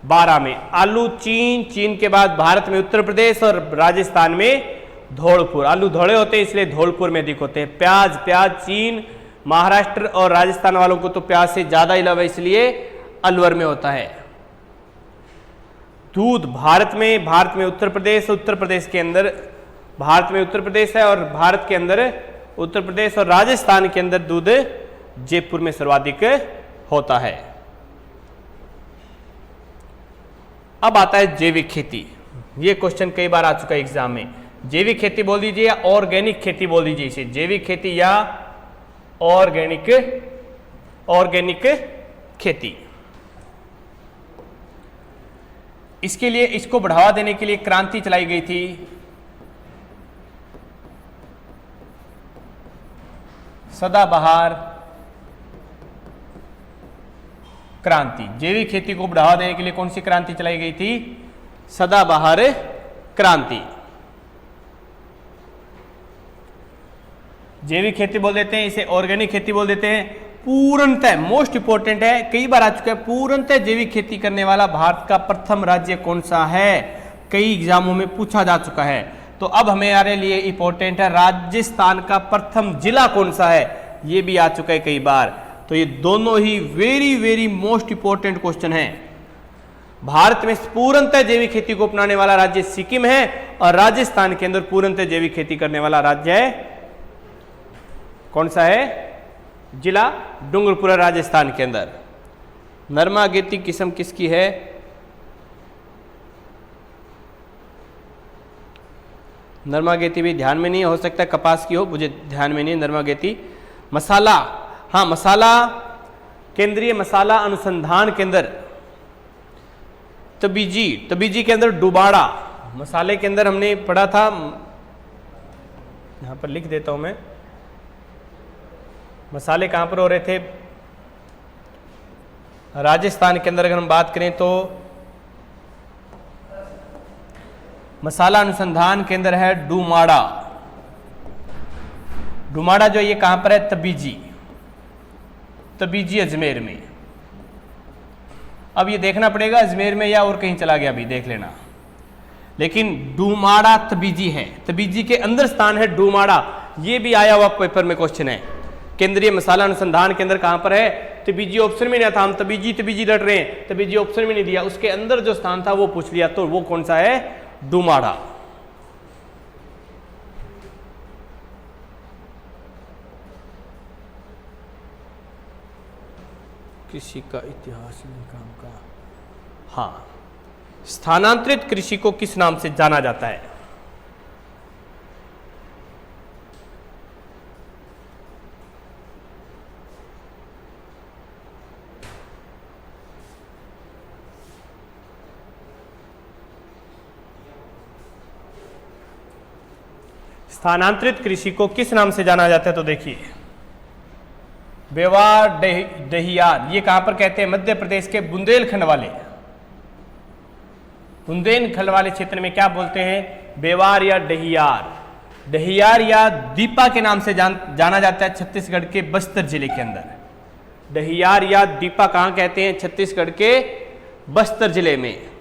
S1: 12 में। आलू चीन के बाद भारत में उत्तर प्रदेश और राजस्थान में धौलपुर। आलू धोड़े होते हैं इसलिए धौलपुर में अधिक होते हैं। प्याज चीन, महाराष्ट्र और राजस्थान वालों को तो प्याज से ज्यादा ही लव है इसलिए अलवर में होता है। दूध भारत में उत्तर प्रदेश के अंदर, भारत में उत्तर प्रदेश है और भारत के अंदर उत्तर प्रदेश और राजस्थान के अंदर दूध जयपुर में सर्वाधिक होता है। अब आता है जैविक खेती। ये क्वेश्चन कई बार आ चुका है एग्जाम में। जैविक खेती बोल दीजिए या ऑर्गेनिक खेती बोल दीजिए इसे, जैविक खेती या ऑर्गेनिक खेती। इसके लिए, इसको बढ़ावा देने के लिए क्रांति चलाई गई थी। सदाबहार क्रांति। जैविक खेती को बढ़ावा देने के लिए कौन सी क्रांति चलाई गई थी, सदाबहार क्रांति। जैविक खेती बोल देते हैं इसे, ऑर्गेनिक खेती बोल देते हैं। पूर्णतः मोस्ट इंपोर्टेंट है, कई बार आ चुका है, पूर्णतः जैविक खेती करने वाला भारत का प्रथम राज्य कौन सा है, कई एग्जामों में पूछा जा चुका है। तो अब हमारे लिए इंपॉर्टेंट है राजस्थान का प्रथम जिला कौन सा है, ये भी आ चुका है कई बार। तो ये दोनों ही वेरी मोस्ट इंपॉर्टेंट क्वेश्चन है। भारत में पूर्णतः जैविक खेती को अपनाने वाला राज्य सिक्किम है और राजस्थान के अंदर पूर्णतः जैविक खेती करने वाला राज्य है कौन सा है, जिला डूंगरपुरा राजस्थान के अंदर। नरमागेती किस्म किसकी है, नरमागेती भी ध्यान में नहीं, हो सकता है कपास की हो, मुझे ध्यान में नहीं। नरमागेती मसाला, हाँ मसाला, केंद्रीय मसाला अनुसंधान केंद्र तबीजी के अंदर डुबाड़ा। मसाले के अंदर हमने पढ़ा था, यहां पर लिख देता हूं मैं, मसाले कहां पर हो रहे थे, राजस्थान के अंदर अगर हम बात करें तो मसाला अनुसंधान केंद्र है डुमाड़ा। डुमाड़ा जो ये कहां पर है, तबीजी अजमेर में। अब ये देखना पड़ेगा अजमेर में या और कहीं चला गया, अभी देख लेना। लेकिन डुमाड़ा तबीजी है, तबीजी के अंदर स्थान है डुमाड़ा। ये भी आया हुआ पेपर में क्वेश्चन है। केंद्रीय मसाला अनुसंधान केंद्र कहां पर है, तबीजी ऑप्शन में नहीं था, हम तबीजी रट रहे हैं, तबीजी ऑप्शन में नहीं दिया, उसके अंदर जो स्थान था वो पूछ लिया, तो वो कौन सा है, डुमाड़ा। कृषि का इतिहास काम का, हाँ, स्थानांतरित कृषि को किस नाम से जाना जाता है, स्थानांतरित कृषि को किस नाम से जाना जाता है, तो देखिए बेवार डहियार, ये कहां पर कहते हैं, मध्य प्रदेश के बुंदेलखंड वाले क्षेत्र में क्या बोलते हैं, बेवार या डहियार। डहियार या दीपा के नाम से जाना जाता है छत्तीसगढ़ के बस्तर जिले के अंदर। डहियार या दीपा कहां कहते हैं, छत्तीसगढ़ के बस्तर जिले में।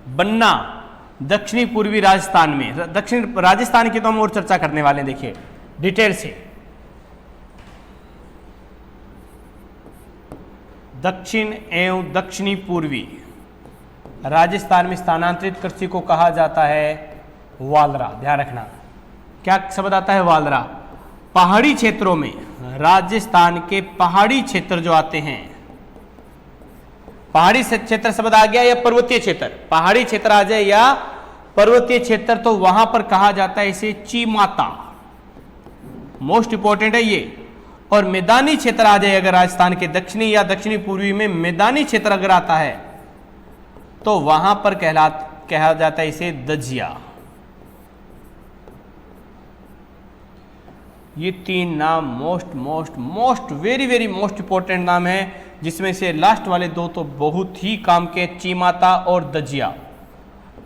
S1: बन्ना दक्षिणी पूर्वी राजस्थान में, दक्षिण राजस्थान की तो हम और चर्चा करने वाले हैं, देखिए डिटेल से। दक्षिण एवं दक्षिणी पूर्वी राजस्थान में स्थानांतरित कृषि को कहा जाता है वालरा। ध्यान रखना, क्या शब्द आता है? वालरा। पहाड़ी क्षेत्रों में, राजस्थान के पहाड़ी क्षेत्र जो आते हैं, पहाड़ी क्षेत्र शब्द आ गया या पर्वतीय क्षेत्र, पहाड़ी क्षेत्र आ जाए या पर्वतीय क्षेत्र, तो वहां पर कहा जाता है इसे चीमाता, मोस्ट इंपॉर्टेंट है ये। और मैदानी क्षेत्र आ जाए अगर राजस्थान के दक्षिणी या दक्षिणी पूर्वी में मैदानी क्षेत्र अगर आता है तो वहां पर कहा जाता है इसे दजिया। ये तीन नाम मोस्ट वेरी मोस्ट इंपॉर्टेंट नाम है, जिसमें से लास्ट वाले दो तो बहुत ही काम के, चीमाता और दजिया।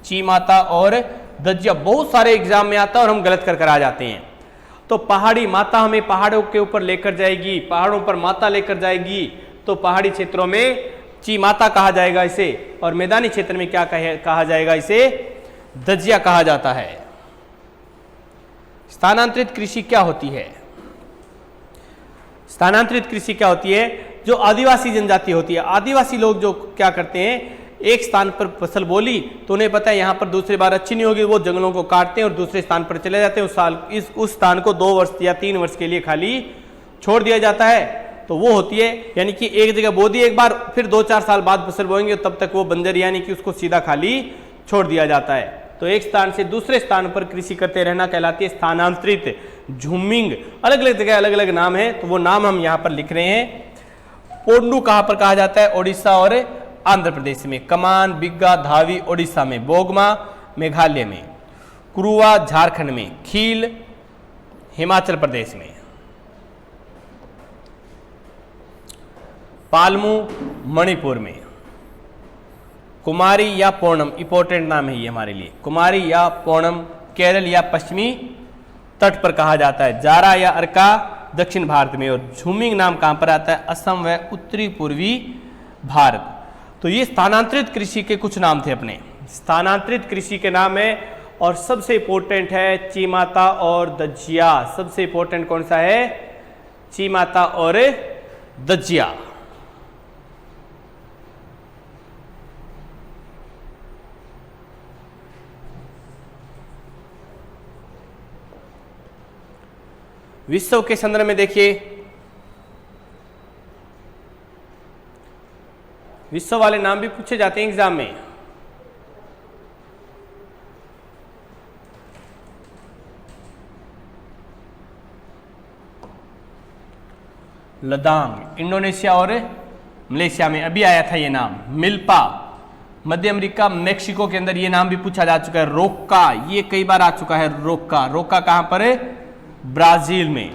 S1: चीमाता और दजिया बहुत सारे एग्जाम में आता है और हम गलत कर आ जाते हैं। तो पहाड़ी माता हमें पहाड़ों के ऊपर लेकर जाएगी, पहाड़ों पर माता लेकर जाएगी, तो पहाड़ी क्षेत्रों में चीमाता कहा जाएगा इसे, और मैदानी क्षेत्र में क्या कहा जाएगा इसे? दजिया कहा जाता है। स्थानांतरित कृषि क्या होती है? स्थानांतरित कृषि क्या होती है? जो आदिवासी जनजाति होती है, आदिवासी लोग जो क्या करते हैं, एक स्थान पर फसल बोली तो उन्हें पता है यहाँ पर दूसरी बार अच्छी नहीं होगी, वो जंगलों को काटते हैं और दूसरे स्थान पर चले जाते हैं। उस स्थान को 2 वर्ष या 3 वर्ष के लिए खाली छोड़ दिया जाता है। तो वो होती है, यानी कि एक जगह बो दी एक बार, फिर 2-4 साल बाद फसल बोएंगे, तब तक वो बंजर, यानी कि उसको सीधा खाली छोड़ दिया जाता है। तो एक स्थान से दूसरे स्थान पर कृषि करते रहना कहलाती है स्थानांतरित। झूमिंग, अलग अलग जगह अलग अलग नाम है, तो वो नाम हम यहाँ पर लिख रहे हैं। पोंडू कहाँ पर कहा जाता है? ओडिशा और आंध्र प्रदेश में। कमान, बिग्गा, धावी ओडिशा में। बोगमा मेघालय में। कुरुआ झारखंड में। खील हिमाचल प्रदेश में। पालमू मणिपुर में। कुमारी या पोणम, इंपॉर्टेंट नाम है ये हमारे लिए। कुमारी या पोणम केरल या पश्चिमी तट पर कहा जाता है। जारा या अर्का दक्षिण भारत में। और झूमिंग नाम कहां पर आता है? असम व उत्तरी पूर्वी भारत। तो ये स्थानांतरित कृषि के कुछ नाम थे अपने, स्थानांतरित कृषि के नाम है। और सबसे इंपॉर्टेंट है चीमाता और दजिया। सबसे इंपॉर्टेंट कौन सा है? चीमाता और दजिया। विश्व के संदर्भ में देखिए, विश्व वाले नाम भी पूछे जाते हैं एग्जाम में। लदांग इंडोनेशिया और मलेशिया में अभी आया था ये नाम। मिल्पा मध्य अमेरिका मेक्सिको के अंदर ये नाम भी पूछा जा चुका है। रोक्का ये कई बार आ चुका है। रोक्का, रोक्का कहां पर है? ब्राजील में।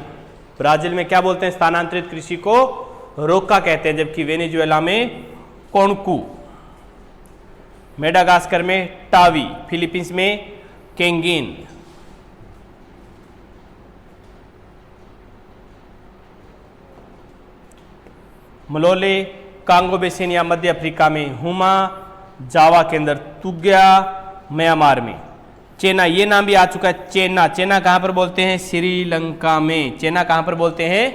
S1: ब्राजील में क्या बोलते हैं स्थानांतरित कृषि को? रोक्का कहते हैं। जबकि वेनेजुएला में कोणकू, मेडागास्कर में टावी, फिलीपींस में केंगिन। मलोले कांगो बेसिन या मध्य अफ्रीका में। हुमा जावा के अंदर। तुग्या म्यांमार में। चेना ये नाम भी आ चुका है। चेना, चेना कहां पर बोलते हैं? श्रीलंका में। चेना कहां पर बोलते हैं?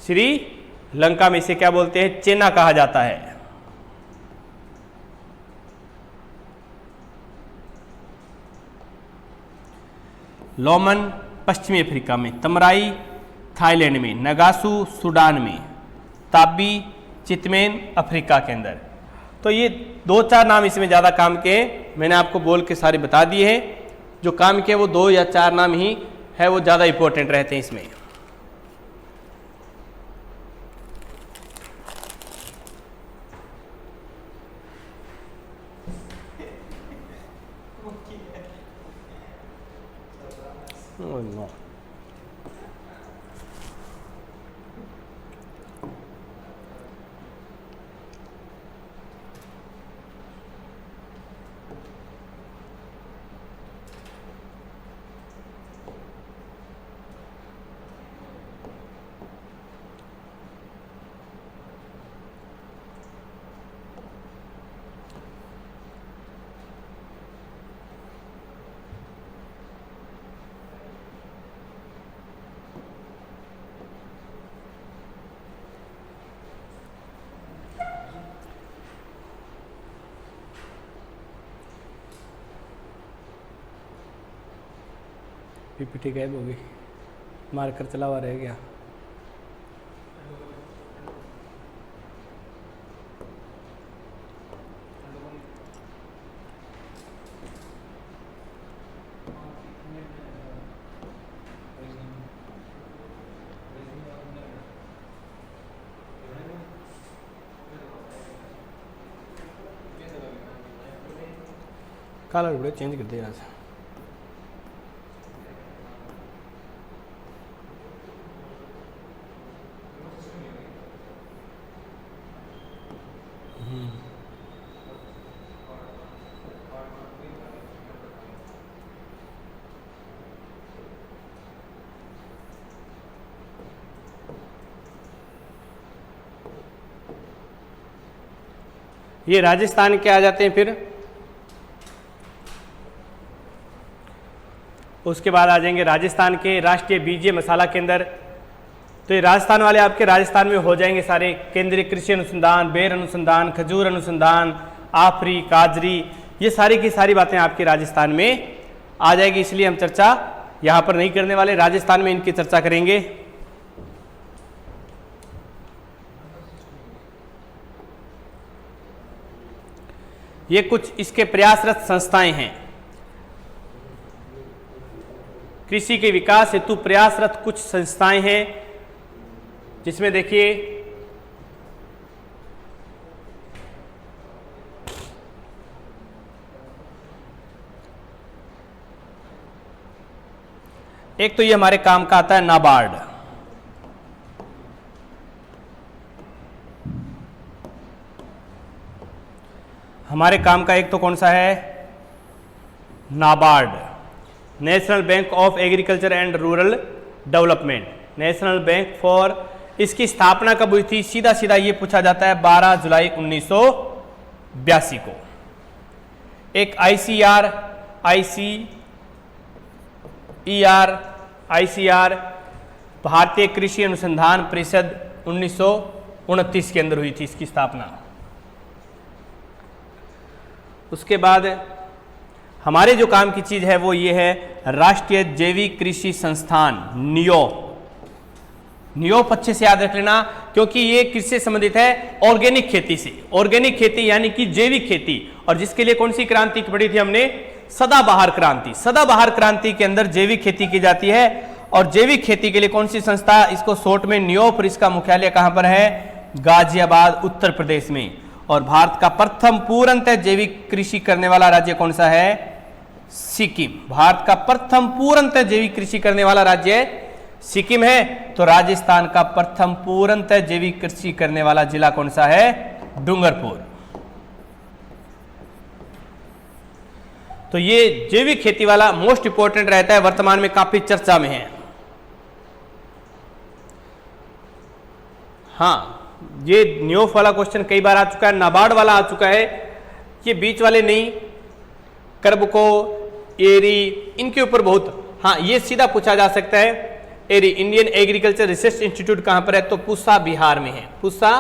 S1: श्रीलंका में। इसे क्या बोलते हैं? चेना कहा जाता है। लोमन पश्चिमी अफ्रीका में। तमराई थाईलैंड में। नगासू सूडान में। ताबी चितमेन अफ्रीका के अंदर। तो ये 2-4 नाम इसमें ज़्यादा काम के हैं, मैंने आपको बोल के सारे बता दिए हैं। जो काम के वो 2 या 4 नाम ही है, वो ज़्यादा इंपॉर्टेंट रहते हैं इसमें। Oh, no. पीपीटी गायब हो गई, मार्कर चला हुआ रह गया। कलर वीडियो चेंज कर दिया यहाँ से। ये राजस्थान के आ जाते हैं, फिर उसके बाद आ जाएंगे राजस्थान के राष्ट्रीय बीजीय मसाला केंद्र। तो ये राजस्थान वाले आपके राजस्थान में हो जाएंगे सारे। केंद्रीय कृषि अनुसंधान, बेर अनुसंधान, खजूर अनुसंधान, आफरी, काजरी, ये सारी की सारी बातें आपके राजस्थान में आ जाएगी। इसलिए हम चर्चा यहाँ पर नहीं करने वाले, राजस्थान में इनकी चर्चा करेंगे। ये कुछ इसके प्रयासरत संस्थाएं हैं, कृषि के विकास हेतु प्रयासरत कुछ संस्थाएं हैं, जिसमें देखिए एक तो ये हमारे काम का आता है नाबार्ड। हमारे काम का एक तो कौन सा है, NABARD, national bank of agriculture and rural development, national bank for. इसकी स्थापना कब हुई थी, सीधा सीधा ये पूछा जाता है 12 जुलाई 1982 को। एक आईसीआर, आईसीआर भारतीय कृषि अनुसंधान परिषद 1929 के अंदर हुई थी इसकी स्थापना। उसके बाद हमारे जो काम की चीज है वो ये है राष्ट्रीय जैविक कृषि संस्थान, नियोप अच्छे से याद रख लेना, क्योंकि ये कृषि से संबंधित है ऑर्गेनिक खेती से। ऑर्गेनिक खेती यानी कि जैविक खेती, और जिसके लिए कौन सी क्रांति पड़ी थी हमने, सदाबहार क्रांति। सदाबहार क्रांति के अंदर जैविक खेती की जाती है, और जैविक खेती के लिए कौन सी संस्था, इसको शॉर्ट में नियोप, और इसका मुख्यालय कहां पर है, गाजियाबाद उत्तर प्रदेश में। और भारत का प्रथम पूर्णतः जैविक कृषि करने वाला राज्य कौन सा है, सिक्किम। भारत का प्रथम पूर्णतः जैविक कृषि करने वाला राज्य सिक्किम है। तो राजस्थान का प्रथम पूर्णतः जैविक कृषि करने वाला जिला कौन सा है, डूंगरपुर। तो ये जैविक खेती वाला मोस्ट इंपोर्टेंट रहता है, वर्तमान में काफी चर्चा में है। हाँ, ये न्योफ वाला क्वेश्चन कई बार आ चुका है, नाबार्ड वाला आ चुका है, ये बीच वाले नहीं, कर्बको, एरी, इनके ऊपर बहुत। हाँ, ये सीधा पूछा जा सकता है, एरी इंडियन एग्रीकल्चर रिसर्च इंस्टीट्यूट कहां पर है, तो पूसा बिहार में है, पूसा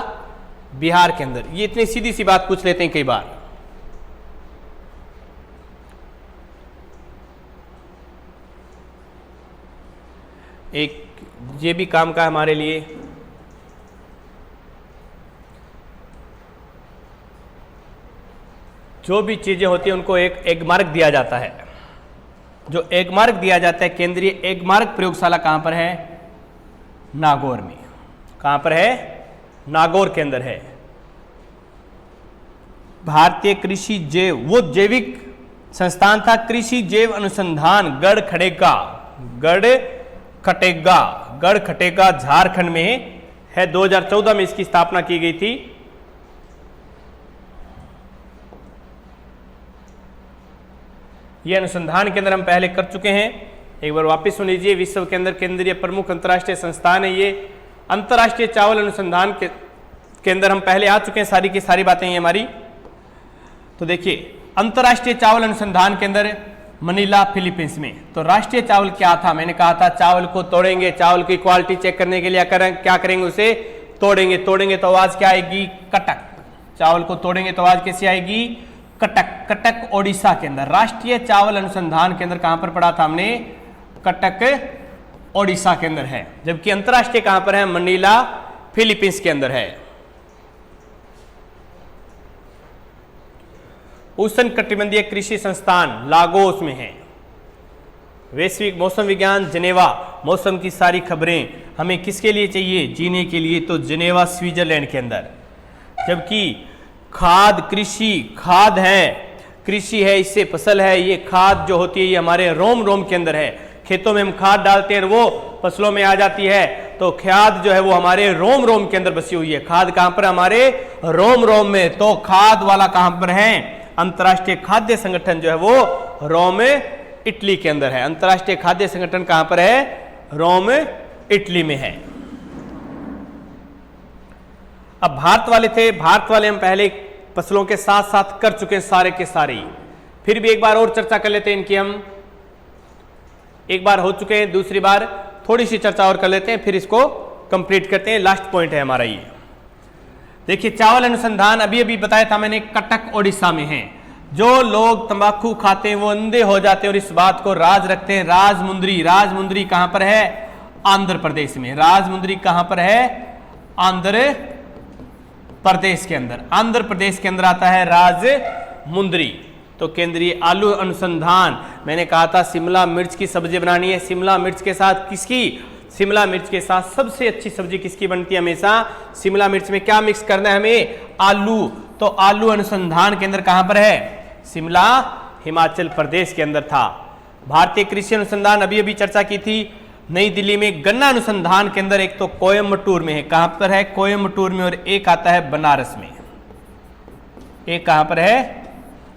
S1: बिहार के अंदर। ये इतनी सीधी सी बात पूछ लेते हैं कई बार। एक ये भी काम का हमारे लिए, जो भी चीजें होती हैं उनको एक एग मार्क दिया जाता है। जो एग मार्क दिया जाता है, केंद्रीय एग मार्क प्रयोगशाला कहां पर है, नागौर में। कहां पर है, नागौर के अंदर है। भारतीय कृषि जैव, वो जैविक संस्थान था, कृषि जैव अनुसंधान गढ़खटेगा झारखंड में है। 2014 में इसकी स्थापना की गई थी। ये अनुसंधान केंद्र हम पहले कर चुके हैं, एक बार वापस सुन लीजिए। विश्व के अंदर केंद्रीय प्रमुख अंतर्राष्ट्रीय संस्थान है ये। अंतर्राष्ट्रीय चावल अनुसंधान के अंदर हम पहले आ चुके हैं, सारी की सारी बातें ये हमारी। तो देखिए, अंतर्राष्ट्रीय चावल अनुसंधान केंद्र मनीला, फिलीपींस में। तो राष्ट्रीय चावल क्या था, मैंने कहा था चावल को तोड़ेंगे, चावल की क्वालिटी चेक करने के लिए क्या करेंगे, उसे तोड़ेंगे। तोड़ेंगे तो आवाज क्या आएगी, कटक। चावल को तोड़ेंगे तो आवाज कैसी आएगी, कटक। कटक ओडिशा के अंदर। राष्ट्रीय चावल अनुसंधान केंद्र कहां पर पढ़ा था हमने, कटक ओडिशा के अंदर है, जबकि अंतर्राष्ट्रीय कहां पर है? मनीला फिलीपींस के अंदर है। उष्ण कटिबंधीय कृषि संस्थान लागोस में है। वैश्विक मौसम विज्ञान जिनेवा, मौसम की सारी खबरें हमें किसके लिए चाहिए? जीने के लिए, तो जिनेवा स्विट्जरलैंड के अंदर। जबकि खाद, खाद है, कृषि है, इससे फसल है, ये खाद जो होती है ये हमारे रोम के अंदर है। खेतों में हम खाद डालते हैं और वो फसलों में आ जाती है, तो खाद जो है वो हमारे रोम के अंदर बसी हुई है। खाद कहां पर? हमारे रोम में। तो खाद वाला कहां पर है? अंतर्राष्ट्रीय खाद्य संगठन जो है वो रोम इटली के अंदर है। अंतर्राष्ट्रीय खाद्य संगठन कहां पर है? रोम इटली में है। अब भारत वाले थे, भारत वाले हम पहले फसलों के साथ साथ कर चुके हैं सारे के सारे, फिर भी एक बार और चर्चा कर लेते हैं इनकी। हम एक बार हो चुके हैं, दूसरी बार थोड़ी सी चर्चा और कर लेते हैं, फिर इसको कंप्लीट करते हैं। लास्ट पॉइंट है हमारा ये। देखिए, चावल अनुसंधान अभी बताया था मैंने, कटक ओडिशा में है। जो लोग तंबाकू खाते हैं वो अंधे हो जाते हैं और इस बात को राज रखते हैं। राजमुंद्री कहां पर है? आंध्र प्रदेश में। राजमुंद्री कहां पर है? आंध्र प्रदेश के अंदर। आंध्र प्रदेश के अंदर आता है राजमुंद्री। तो केंद्रीय आलू अनुसंधान, मैंने कहा था शिमला मिर्च की सब्जी बनानी है। शिमला मिर्च के साथ किसकी? शिमला मिर्च के साथ सबसे अच्छी सब्जी किसकी बनती है? हमेशा शिमला मिर्च में क्या मिक्स करना है हमें? आलू। तो आलू अनुसंधान केंद्र कहां पर है? शिमला, हिमाचल प्रदेश के अंदर था। भारतीय कृषि अनुसंधान अभी चर्चा की थी, नई दिल्ली में। गन्ना अनुसंधान केंद्र एक तो कोयम्बटूर में है। कहां पर है? कोयम्बटूर में। और एक आता है बनारस में। एक कहां पर है?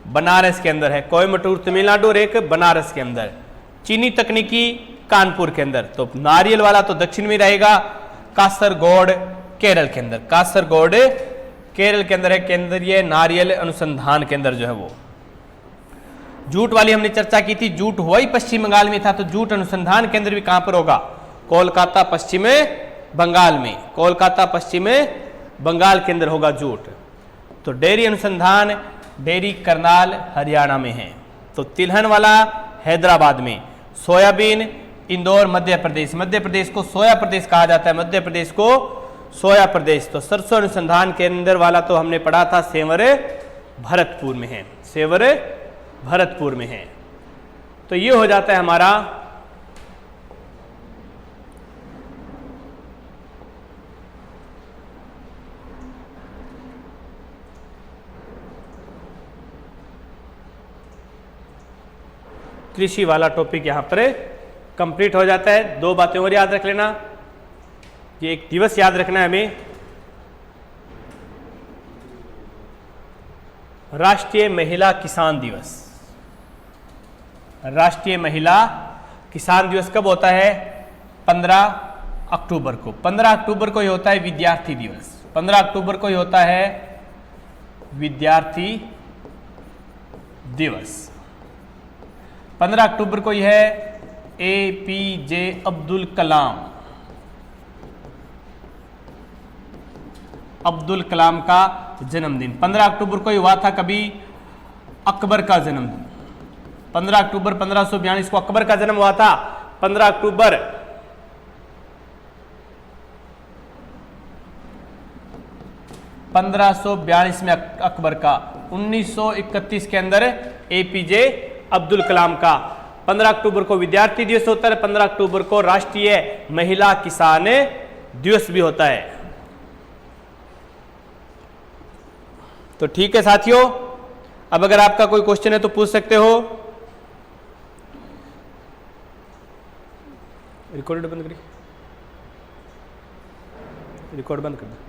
S1: बनारस के अंदर है। कोयम्बटूर तमिलनाडु और एक बनारस के अंदर। चीनी तकनीकी कानपुर के अंदर। तो नारियल वाला तो दक्षिण में रहेगा, कासरगोड केरल के अंदर। कासरगोड केरल के अंदर है केंद्रीय नारियल अनुसंधान केंद्र जो है वो। जूट वाली हमने चर्चा की थी, जूट हुआ ही पश्चिम बंगाल में था, तो जूट अनुसंधान केंद्र भी कहां पर होगा? कोलकाता पश्चिम बंगाल में। कोलकाता पश्चिम बंगाल के अंदर होगा जूट। तो डेयरी अनुसंधान, डेयरी करनाल हरियाणा में है। तो तिलहन वाला हैदराबाद में। सोयाबीन इंदौर मध्य प्रदेश। मध्य प्रदेश को सोया प्रदेश कहा जाता है, मध्य प्रदेश को सोया प्रदेश। तो सरसों अनुसंधान केंद्र वाला तो हमने पढ़ा था सेवर भरतपुर में है। सेवर भरतपुर में है। तो ये हो जाता है हमारा कृषि वाला टॉपिक यहां पर कंप्लीट हो जाता है। दो बातें और याद रख लेना, ये एक दिवस याद रखना है हमें, राष्ट्रीय महिला किसान दिवस। राष्ट्रीय महिला किसान दिवस कब होता है? 15 अक्टूबर को। 15 अक्टूबर को ही होता है विद्यार्थी दिवस। 15 अक्टूबर को ही होता है विद्यार्थी दिवस। 15 अक्टूबर को ही है APJ अब्दुल कलाम। अब्दुल कलाम का जन्मदिन 15 अक्टूबर को ही हुआ था। कभी अकबर का जन्मदिन 15 अक्टूबर 1542 को अकबर का जन्म हुआ था। 15 अक्टूबर 1542 में अकबर का। 1931 के अंदर APJ अब्दुल कलाम का। 15 अक्टूबर को विद्यार्थी दिवस होता है। 15 अक्टूबर को राष्ट्रीय महिला किसान दिवस भी होता है। तो ठीक है साथियों, अब अगर आपका कोई क्वेश्चन है तो पूछ सकते हो। रिकॉर्ड बंद करिए, रिकॉर्ड बंद कर दो।